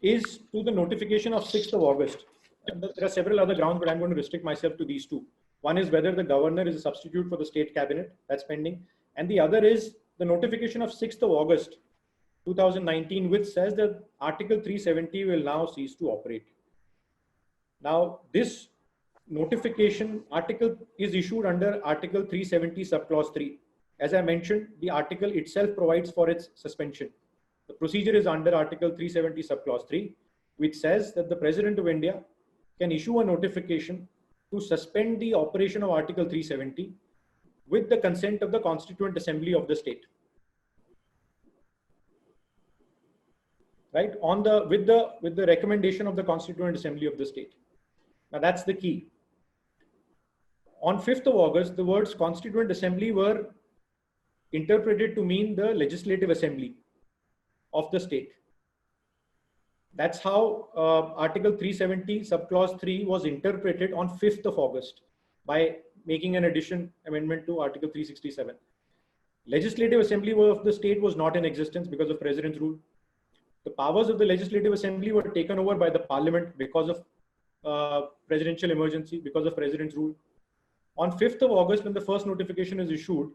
is to the notification of 6th of August. And there are several other grounds, but I'm going to restrict myself to these two. One is whether the governor is a substitute for the state cabinet, that's pending. And the other is the notification of 6th of August, 2019, which says that Article 370 will now cease to operate. Now, this notification article is issued under Article 370 subclause 3. As I mentioned, the article itself provides for its suspension. The procedure is under Article 370 subclause 3, which says that the President of India can issue a notification to suspend the operation of Article 370 with the consent of the Constituent Assembly of the state. Right? With the recommendation of the Constituent Assembly of the state. Now that's the key. On 5th of August, the words Constituent Assembly were interpreted to mean the Legislative Assembly of the state. That's how Article 370 subclause 3 was interpreted on 5th of August by making an amendment to Article 367. Legislative Assembly of the state was not in existence because of President's rule. The powers of the Legislative Assembly were taken over by the Parliament because of presidential emergency, because of President's rule. On 5th of August, when the first notification is issued,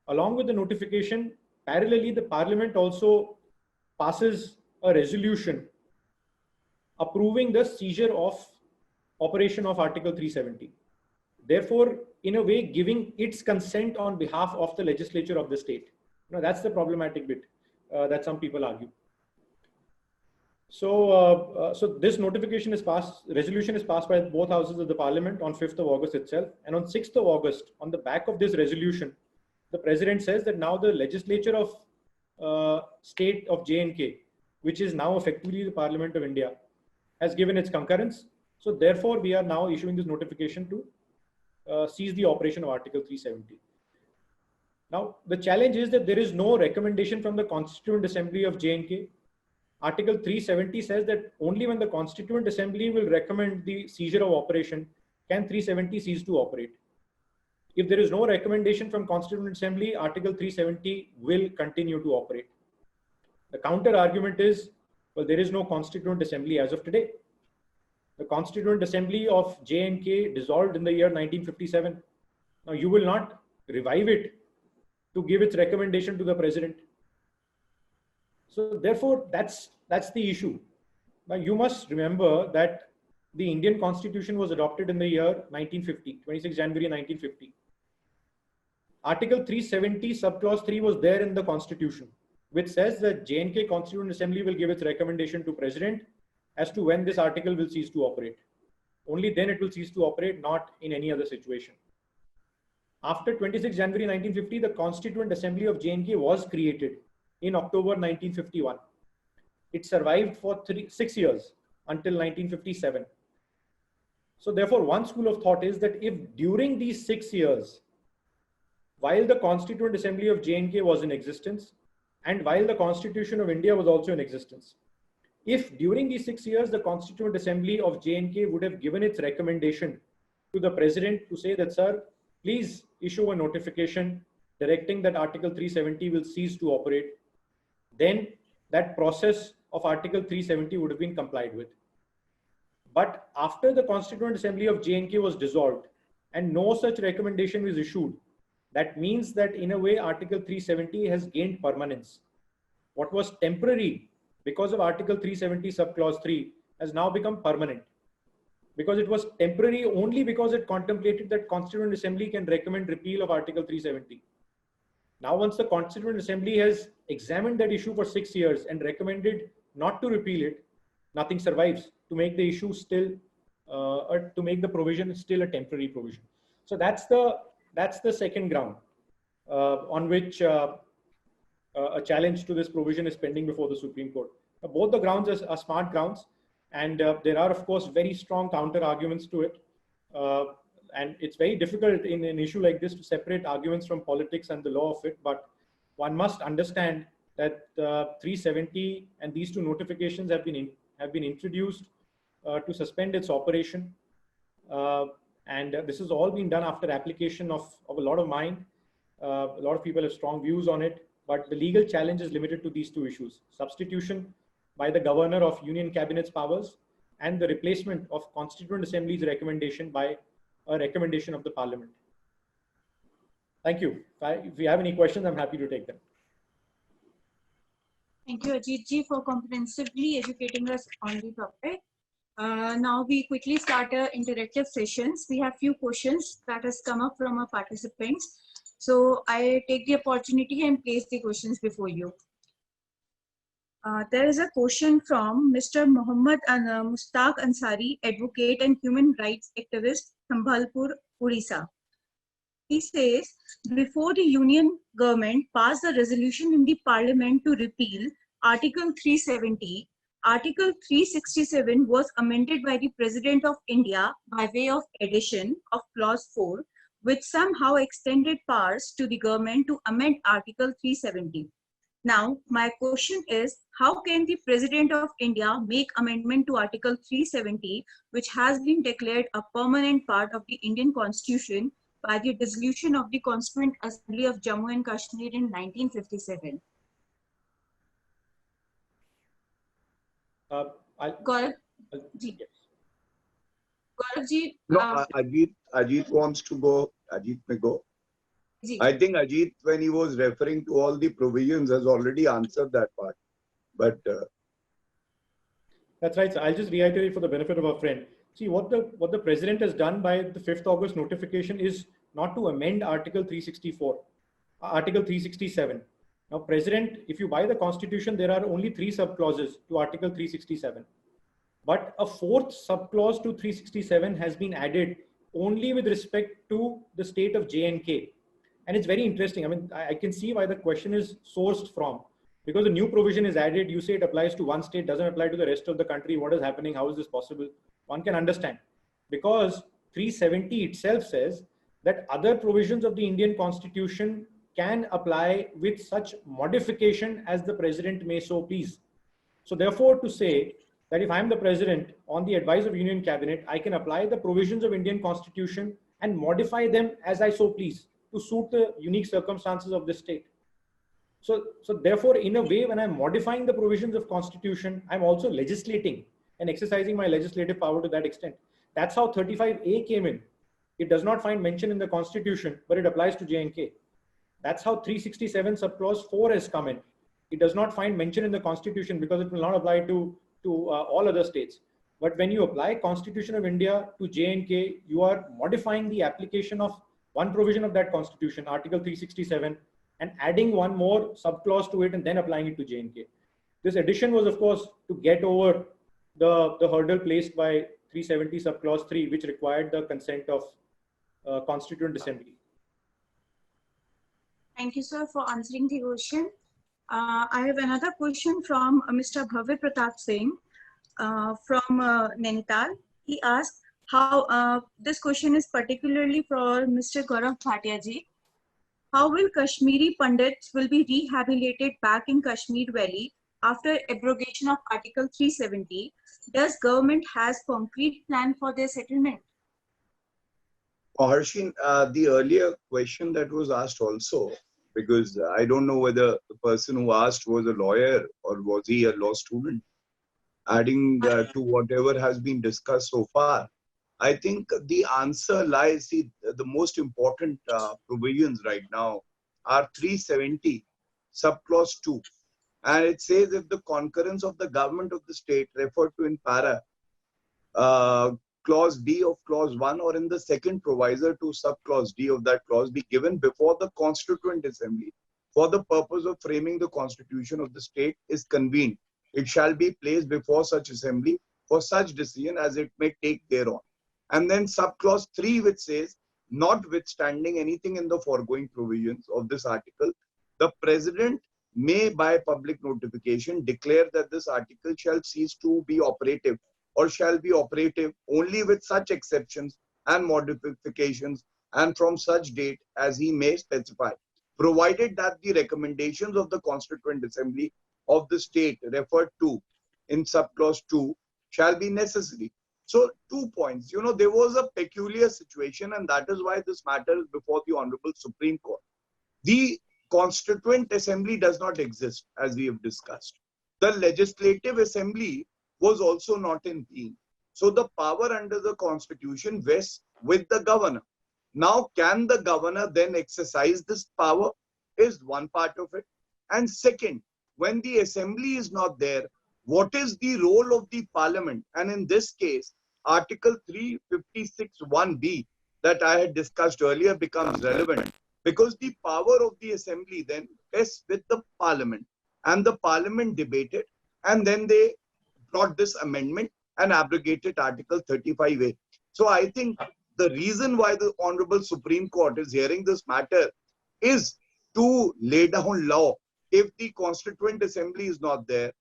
along with the notification, parallelly, the Parliament also passes a resolution approving the seizure of operation of Article 370. Therefore, in a way, giving its consent on behalf of the legislature of the state. Now, that's the problematic bit that some people argue. So, so this notification is passed, resolution is passed by both houses of the Parliament on 5th of August itself. And on 6th of August, on the back of this resolution, the President says that now the legislature of state of J&K, which is now effectively the Parliament of India, has given its concurrence. So therefore, we are now issuing this notification to seize the operation of Article 370. Now, the challenge is that there is no recommendation from the Constituent Assembly of J&K. Article 370 says that only when the Constituent Assembly will recommend the seizure of operation can 370 cease to operate. If there is no recommendation from Constituent Assembly, Article 370 will continue to operate. The counter argument is, well, there is no Constituent Assembly as of today. The Constituent Assembly of J&K dissolved in the year 1957. Now, you will not revive it to give its recommendation to the President. So therefore, that's the issue. Now, you must remember that the Indian Constitution was adopted in the year 1950, 26 January 1950. Article 370 subclause 3 was there in the Constitution, which says that J&K Constituent Assembly will give its recommendation to President as to when this article will cease to operate. Only then it will cease to operate, not in any other situation. After 26 January 1950, the Constituent Assembly of J&K was created in October 1951. It survived for 6 years until 1957. So therefore, one school of thought is that if during these 6 years, while the Constituent Assembly of J&K was in existence, and while the Constitution of India was also in existence, if during these 6 years, the Constituent Assembly of J&K would have given its recommendation to the President to say that, sir, please issue a notification directing that Article 370 will cease to operate, then that process of Article 370 would have been complied with. But after the Constituent Assembly of J&K was dissolved and no such recommendation was issued, that means that in a way Article 370 has gained permanence. What was temporary because of Article 370 subclause 3 has now become permanent, because it was temporary only because it contemplated that Constituent Assembly can recommend repeal of Article 370. Now, once the Constituent Assembly has examined that issue for 6 years and recommended not to repeal it, nothing survives to make the issue still, or to make the provision still a temporary provision. So that's the second ground on which a challenge to this provision is pending before the Supreme Court. Both the grounds are smart grounds, and there are, of course, very strong counter arguments to it. And it's very difficult in an issue like this to separate arguments from politics and the law of it. But one must understand that 370 and these two notifications have been introduced to suspend its operation. And this has all been done after application of a lot of mind. A lot of people have strong views on it, but the legal challenge is limited to these two issues: substitution by the governor of Union Cabinet's powers and the replacement of Constituent Assembly's recommendation by a recommendation of the Parliament. Thank you. If you have any questions, I'm happy to take them. Thank you, Ajit ji, for comprehensively educating us on the topic. Now we quickly start our interactive sessions. We have few questions that has come up from our participants. So I take the opportunity and place the questions before you. There is a question from Mr. Muhammad Mustaq Ansari, advocate and human rights activist, Sambhalpur, Odisha. He says, before the union government passed a resolution in the parliament to repeal Article 370, Article 367 was amended by the President of India by way of addition of Clause 4, which somehow extended powers to the government to amend Article 370. Now, my question is, how can the President of India make amendment to Article 370, which has been declared a permanent part of the Indian Constitution by the dissolution of the Constituent Assembly of Jammu and Kashmir in 1957? Gaurav ji. Gaurav ji. No, Ajit wants to go. Ajit may go. I think Ajit, when he was referring to all the provisions, has already answered that part. But that's right. So I'll just reiterate for the benefit of our friend. See, what the president has done by the 5th August notification is not to amend Article 364, Article 367. Now, President, if you buy the Constitution, there are only 3 subclauses to Article 367. But a 4th subclause to 367 has been added only with respect to the state of J&K. And it's very interesting. I mean, I can see why the question is sourced from. Because a new provision is added, you say it applies to one state, doesn't apply to the rest of the country. What is happening? How is this possible? One can understand. Because 370 itself says that other provisions of the Indian Constitution can apply with such modification as the president may so please. So therefore, to say that if I'm the president on the advice of Union Cabinet, I can apply the provisions of Indian Constitution and modify them as I so please to suit the unique circumstances of the state. So therefore, in a way, when I'm modifying the provisions of Constitution, I'm also legislating and exercising my legislative power to that extent. That's how 35A came in. It does not find mention in the Constitution, but it applies to J&K. That's how 367 subclause 4 has come in. It does not find mention in the Constitution because it will not apply to all other states. But when you apply Constitution of India to J&K, you are modifying the application of one provision of that Constitution, Article 367, and adding one more subclause to it and then applying it to J&K. This addition was, of course, to get over the hurdle placed by 370 subclause 3, which required the consent of Constituent Assembly. Thank you, sir, for answering the question. I have another question from Mr. Bhavya Pratap Singh from Nainital. He asked, how this question is particularly for Mr. Gaurav Bhatia ji. How will Kashmiri Pandits will be rehabilitated back in Kashmir Valley after abrogation of Article 370? Does government has concrete plan for their settlement? Harshin, the earlier question that was asked also, because I don't know whether the person who asked was a lawyer or was he a law student, adding to whatever has been discussed so far. I think the answer lies, see, the most important provisions right now are 370, subclause 2. And it says if the concurrence of the government of the state referred to in para clause D of clause 1 or in the second provisor to subclause D of that clause be given before the Constituent Assembly for the purpose of framing the constitution of the state is convened. It shall be placed before such assembly for such decision as it may take thereon. And then subclause 3, which says, notwithstanding anything in the foregoing provisions of this article, the President may by public notification declare that this article shall cease to be operative or shall be operative only with such exceptions and modifications and from such date as he may specify, provided that the recommendations of the Constituent Assembly of the state referred to in subclause 2 shall be necessary. So 2 points, there was a peculiar situation, and that is why this matter is before the Honorable Supreme Court. The Constituent Assembly does not exist, as we have discussed. The Legislative Assembly was also not in being. So the power under the Constitution vests with the governor. Now, can the governor then exercise this power is one part of it. And second, when the assembly is not there, what is the role of the parliament? And in this case, Article 356(1)(b) that I had discussed earlier becomes relevant because the power of the assembly then rests with the parliament. And the parliament debated and then they brought this amendment and abrogated Article 35A. So I think the reason why the Honorable Supreme Court is hearing this matter is to lay down law. If the Constituent Assembly is not there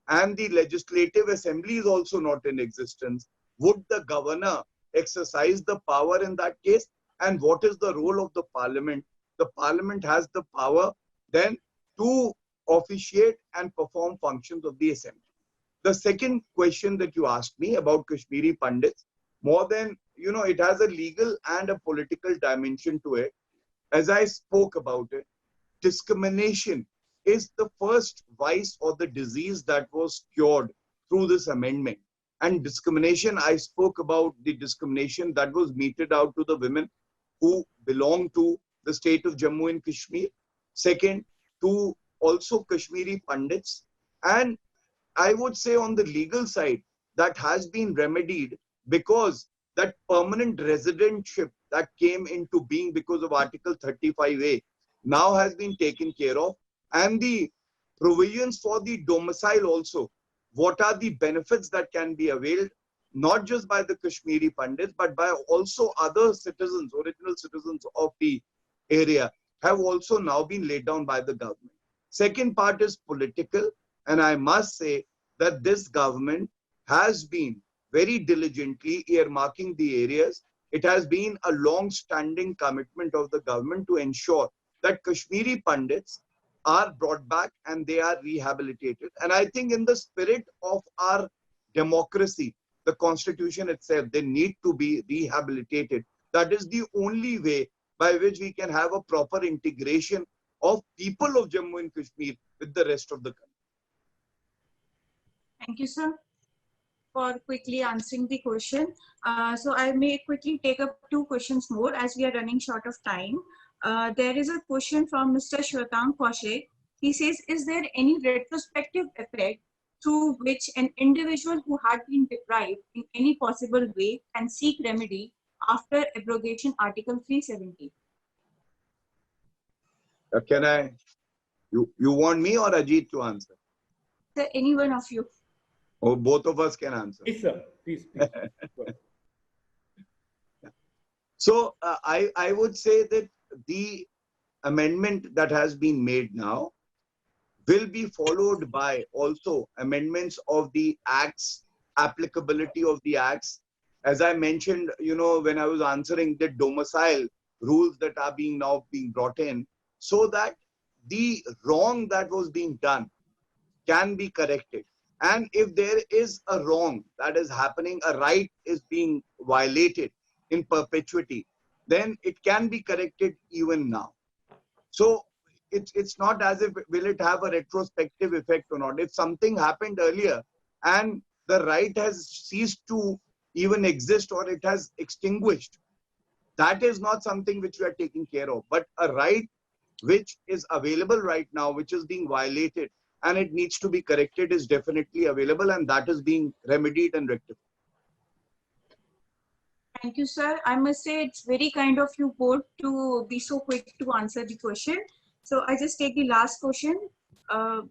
and the Legislative Assembly is also not in existence, would the governor exercise the power in that case? And what is the role of the parliament? The parliament has the power then to officiate and perform functions of the assembly. The second question that you asked me about Kashmiri Pandits, more than, it has a legal and a political dimension to it. As I spoke about it, discrimination is the first vice or the disease that was cured through this amendment. And discrimination, I spoke about the discrimination that was meted out to the women who belong to the state of Jammu and Kashmir. Second, to also Kashmiri Pandits. And I would say on the legal side, that has been remedied because that permanent residentship that came into being because of Article 35A now has been taken care of. And the provisions for the domicile also, what are the benefits that can be availed, not just by the Kashmiri Pandits, but by also other citizens, original citizens of the area, have also now been laid down by the government. Second part is political, and I must say that this government has been very diligently earmarking the areas. It has been a long-standing commitment of the government to ensure that Kashmiri Pandits are brought back and they are rehabilitated. And I think in the spirit of our democracy, the constitution itself, they need to be rehabilitated. That is the only way by which we can have a proper integration of people of Jammu and Kashmir with the rest of the country. Thank you, sir, for quickly answering the question. So I may quickly take up 2 questions more as we are running short of time. There is a question from Mr. Shwetank Kaushik. He says, is there any retrospective effect through which an individual who had been deprived in any possible way can seek remedy after abrogation Article 370? You want me or Ajit to answer? Sir, any one of you. Or both of us can answer. Please, sir. Please. So I would say that the amendment that has been made now will be followed by also amendments of the acts, applicability of the acts. As I mentioned, when I was answering the domicile rules that are now being brought in, so that the wrong that was being done can be corrected. And if there is a wrong that is happening, a right is being violated in perpetuity, then it can be corrected even now. So it's not as if will it have a retrospective effect or not. If something happened earlier and the right has ceased to even exist or it has extinguished, that is not something which we are taking care of. But a right which is available right now, which is being violated and it needs to be corrected, is definitely available, and that is being remedied and rectified. Thank you, sir. I must say it's very kind of you both to be so quick to answer the question. So I just take the last question. Uh,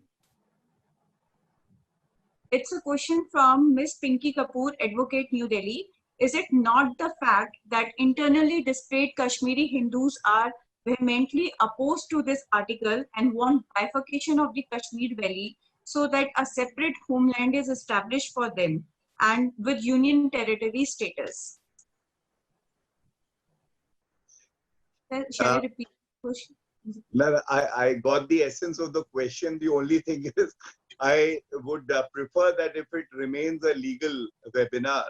it's a question from Miss Pinky Kapoor, Advocate, New Delhi. Is it not the fact that internally disparate Kashmiri Hindus are vehemently opposed to this article and want bifurcation of the Kashmir Valley so that a separate homeland is established for them and with union territory status? Shall I repeat the question? No, I got the essence of the question. The only thing is, I would prefer that if it remains a legal webinar,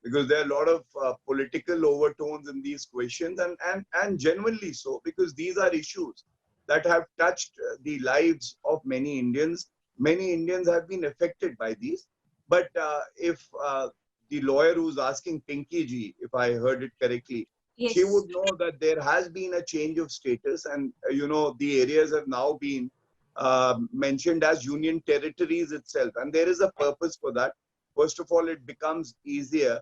because there are a lot of political overtones in these questions, and genuinely so, because these are issues that have touched the lives of many Indians. Many Indians have been affected by these. But if the lawyer who's asking Pinky ji, if I heard it correctly, Yes. she would know that there has been a change of status, and the areas have now been mentioned as union territories itself, and there is a purpose for that. First of all, it becomes easier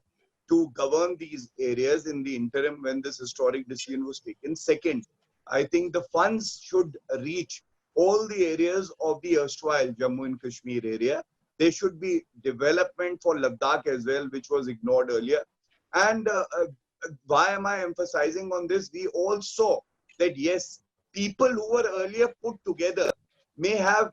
to govern these areas in the interim when this historic decision was taken. Second, I think the funds should reach all the areas of the erstwhile Jammu and Kashmir area. There should be development for Ladakh as well, which was ignored earlier. And why am I emphasizing on this? We all saw that yes, people who were earlier put together may have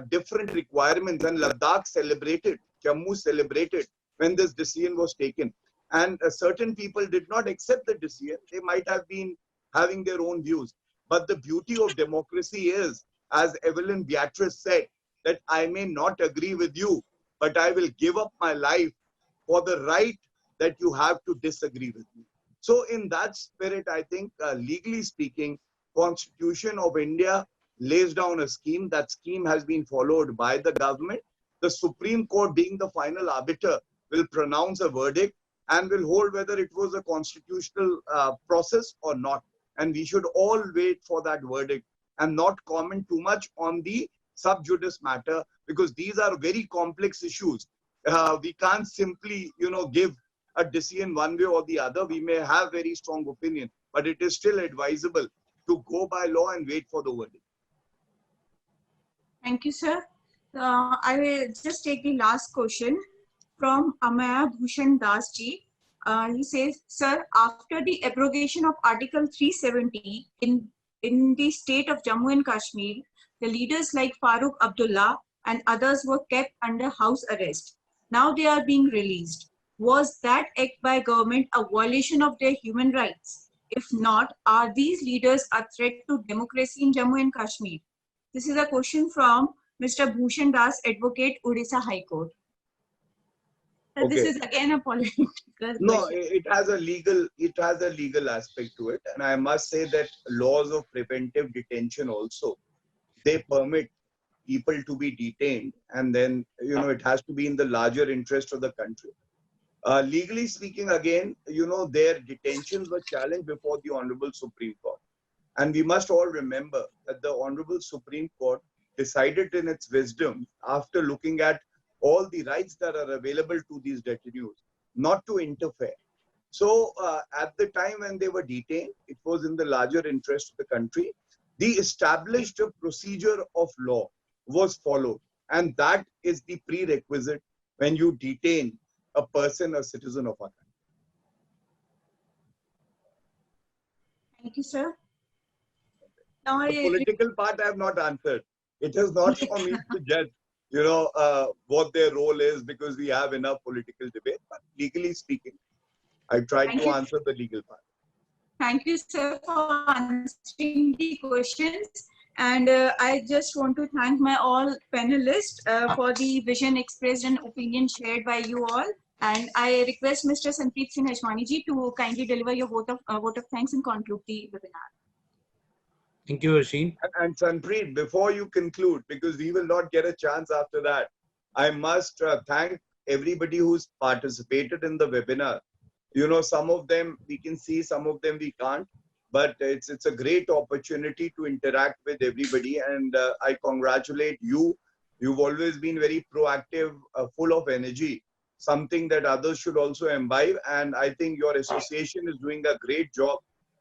different requirements, and Ladakh celebrated, Jammu celebrated when this decision was taken. And certain people did not accept the decision. They might have been having their own views. But the beauty of democracy is, as Evelyn Beatrice said, that I may not agree with you, but I will give up my life for the right that you have to disagree with me. So in that spirit, I think, legally speaking, Constitution of India lays down a scheme. That scheme has been followed by the government. The Supreme Court, being the final arbiter, will pronounce a verdict and will hold whether it was a constitutional process or not. And we should all wait for that verdict and not comment too much on the sub judice matter, because these are very complex issues. We can't simply, give a decision one way or the other. We may have very strong opinion, but it is still advisable to go by law and wait for the verdict. Thank you, sir. I will just take the last question from Amaya Bhushan Das ji. He says, sir, after the abrogation of Article 370 in the state of Jammu and Kashmir, the leaders like Farooq Abdullah and others were kept under house arrest. Now they are being released. Was that act by government a violation of their human rights? If not, are these leaders a threat to democracy in Jammu and Kashmir? This is a question from Mr. Bhushan Das, Advocate, Odisha High Court. Okay. This is again a political No, question. it has a legal aspect to it, and I must say that laws of preventive detention also, they permit people to be detained, and then it has to be in the larger interest of the country. Legally speaking, again, their detentions were challenged before the Honorable Supreme Court. And we must all remember that the Honorable Supreme Court decided in its wisdom, after looking at all the rights that are available to these detainees, not to interfere. So at the time when they were detained, it was in the larger interest of the country. The established procedure of law was followed. And that is the prerequisite when you detain a person, a citizen of our country. Thank you, sir. Now, The political part I have not answered. It is not for me to judge, what their role is, because we have enough political debate. But legally speaking, I tried to answer the legal part. Thank you, sir, for answering the questions. And I just want to thank my all panelists for the vision expressed and opinion shared by you all. And I request Mr. Sanpreet Singh Ajmani ji to kindly deliver your vote of thanks and conclude the webinar. Thank you, Harsheen. And Sanpreet, before you conclude, because we will not get a chance after that, I must thank everybody who's participated in the webinar. Some of them we can see, some of them we can't. But it's a great opportunity to interact with everybody, and I congratulate you. You've always been very proactive, full of energy. something that others should also imbibe. And I think your association is doing a great job.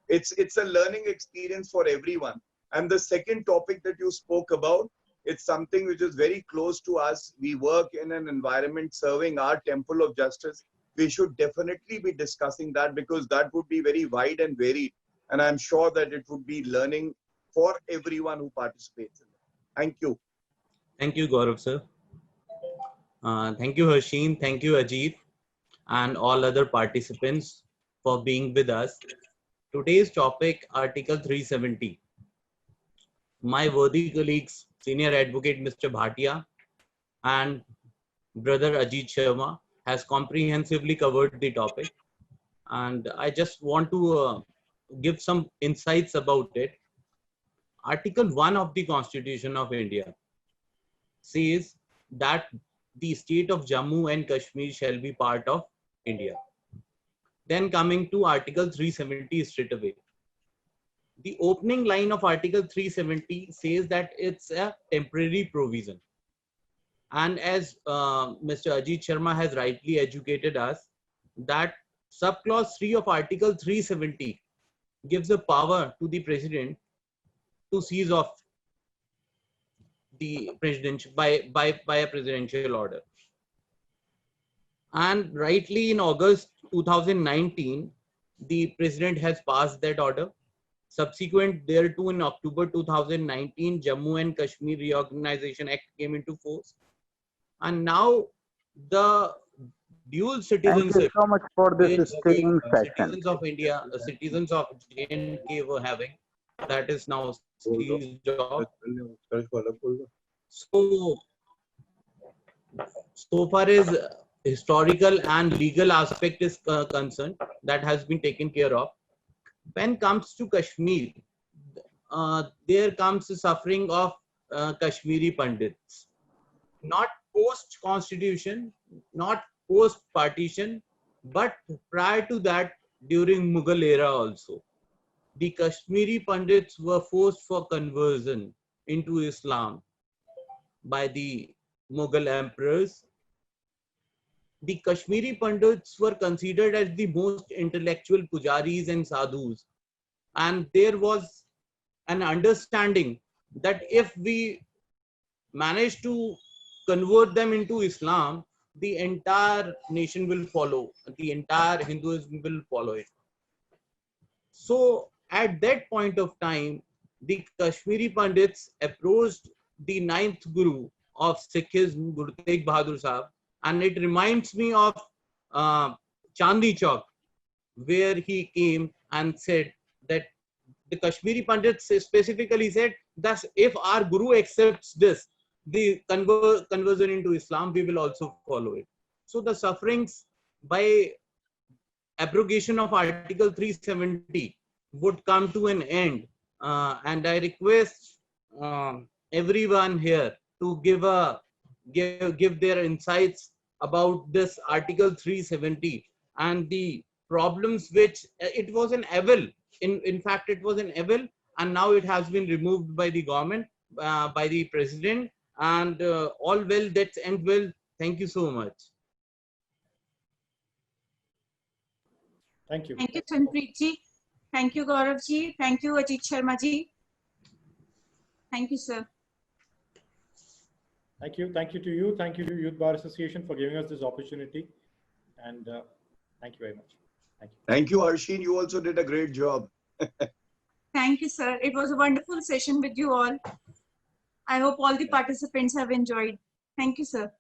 It's a learning experience for everyone. And the second topic that you spoke about, it's something which is very close to us. We work in an environment serving our temple of justice. We should definitely be discussing that, because that would be very wide and varied. And I'm sure that it would be learning for everyone who participates in it. Thank you. Thank you, Gaurav sir. Thank you, Harsheen. Thank you, Ajit, and all other participants for being with us. Today's topic, Article 370. My worthy colleagues, Senior Advocate Mr. Bhatia and Brother Ajit Sharma has comprehensively covered the topic. And I just want to give some insights about it. Article 1 of the Constitution of India says that the state of Jammu and Kashmir shall be part of India. Then coming to Article 370 straight away. The opening line of Article 370 says that it's a temporary provision. And as Mr. Ajit Sharma has rightly educated us, that subclause 3 of Article 370 gives the power to the president to seize off the presidential by a presidential order. And rightly in August 2019, the president has passed that order. Subsequent thereto, in October 2019, Jammu and Kashmir Reorganization Act came into force. And now the dual citizenship. Thank you so much for this stinging session. Citizens of India, citizens of J&K were having, that is now seized off. So far as historical and legal aspect is concerned, that has been taken care of. When comes to Kashmir, there comes the suffering of Kashmiri Pandits. Not post-constitution, not post-partition, but prior to that, during Mughal era also. The Kashmiri Pandits were forced for conversion into Islam by the Mughal emperors. The Kashmiri Pandits were considered as the most intellectual pujaris and sadhus. And there was an understanding that if we manage to convert them into Islam, the entire nation will follow, the entire Hinduism will follow it. So at that point of time, the Kashmiri Pandits approached the 9th Guru of Sikhism, Guru Tegh Bahadur Sahib, and it reminds me of Chandni Chowk, where he came and said that the Kashmiri Pandits specifically said that if our Guru accepts this, the conversion into Islam, we will also follow it. So the sufferings by abrogation of Article 370 would come to an end. And I request everyone here to give their insights about this Article 370 and the problems which it was an evil. In fact, it was an evil, and now it has been removed by the government, by the president, and all well that ends well. Thank you so much. Thank you. Thank you, Tanpreet ji. Thank you, Gaurav ji. Thank you, Ajit Sharma ji. Thank you, sir. Thank you. Thank you to you. Thank you to Youth Bar Association for giving us this opportunity. And thank you very much. Thank you. Thank you, Harsheen. You also did a great job. Thank you, sir. It was a wonderful session with you all. I hope all the participants have enjoyed. Thank you, sir.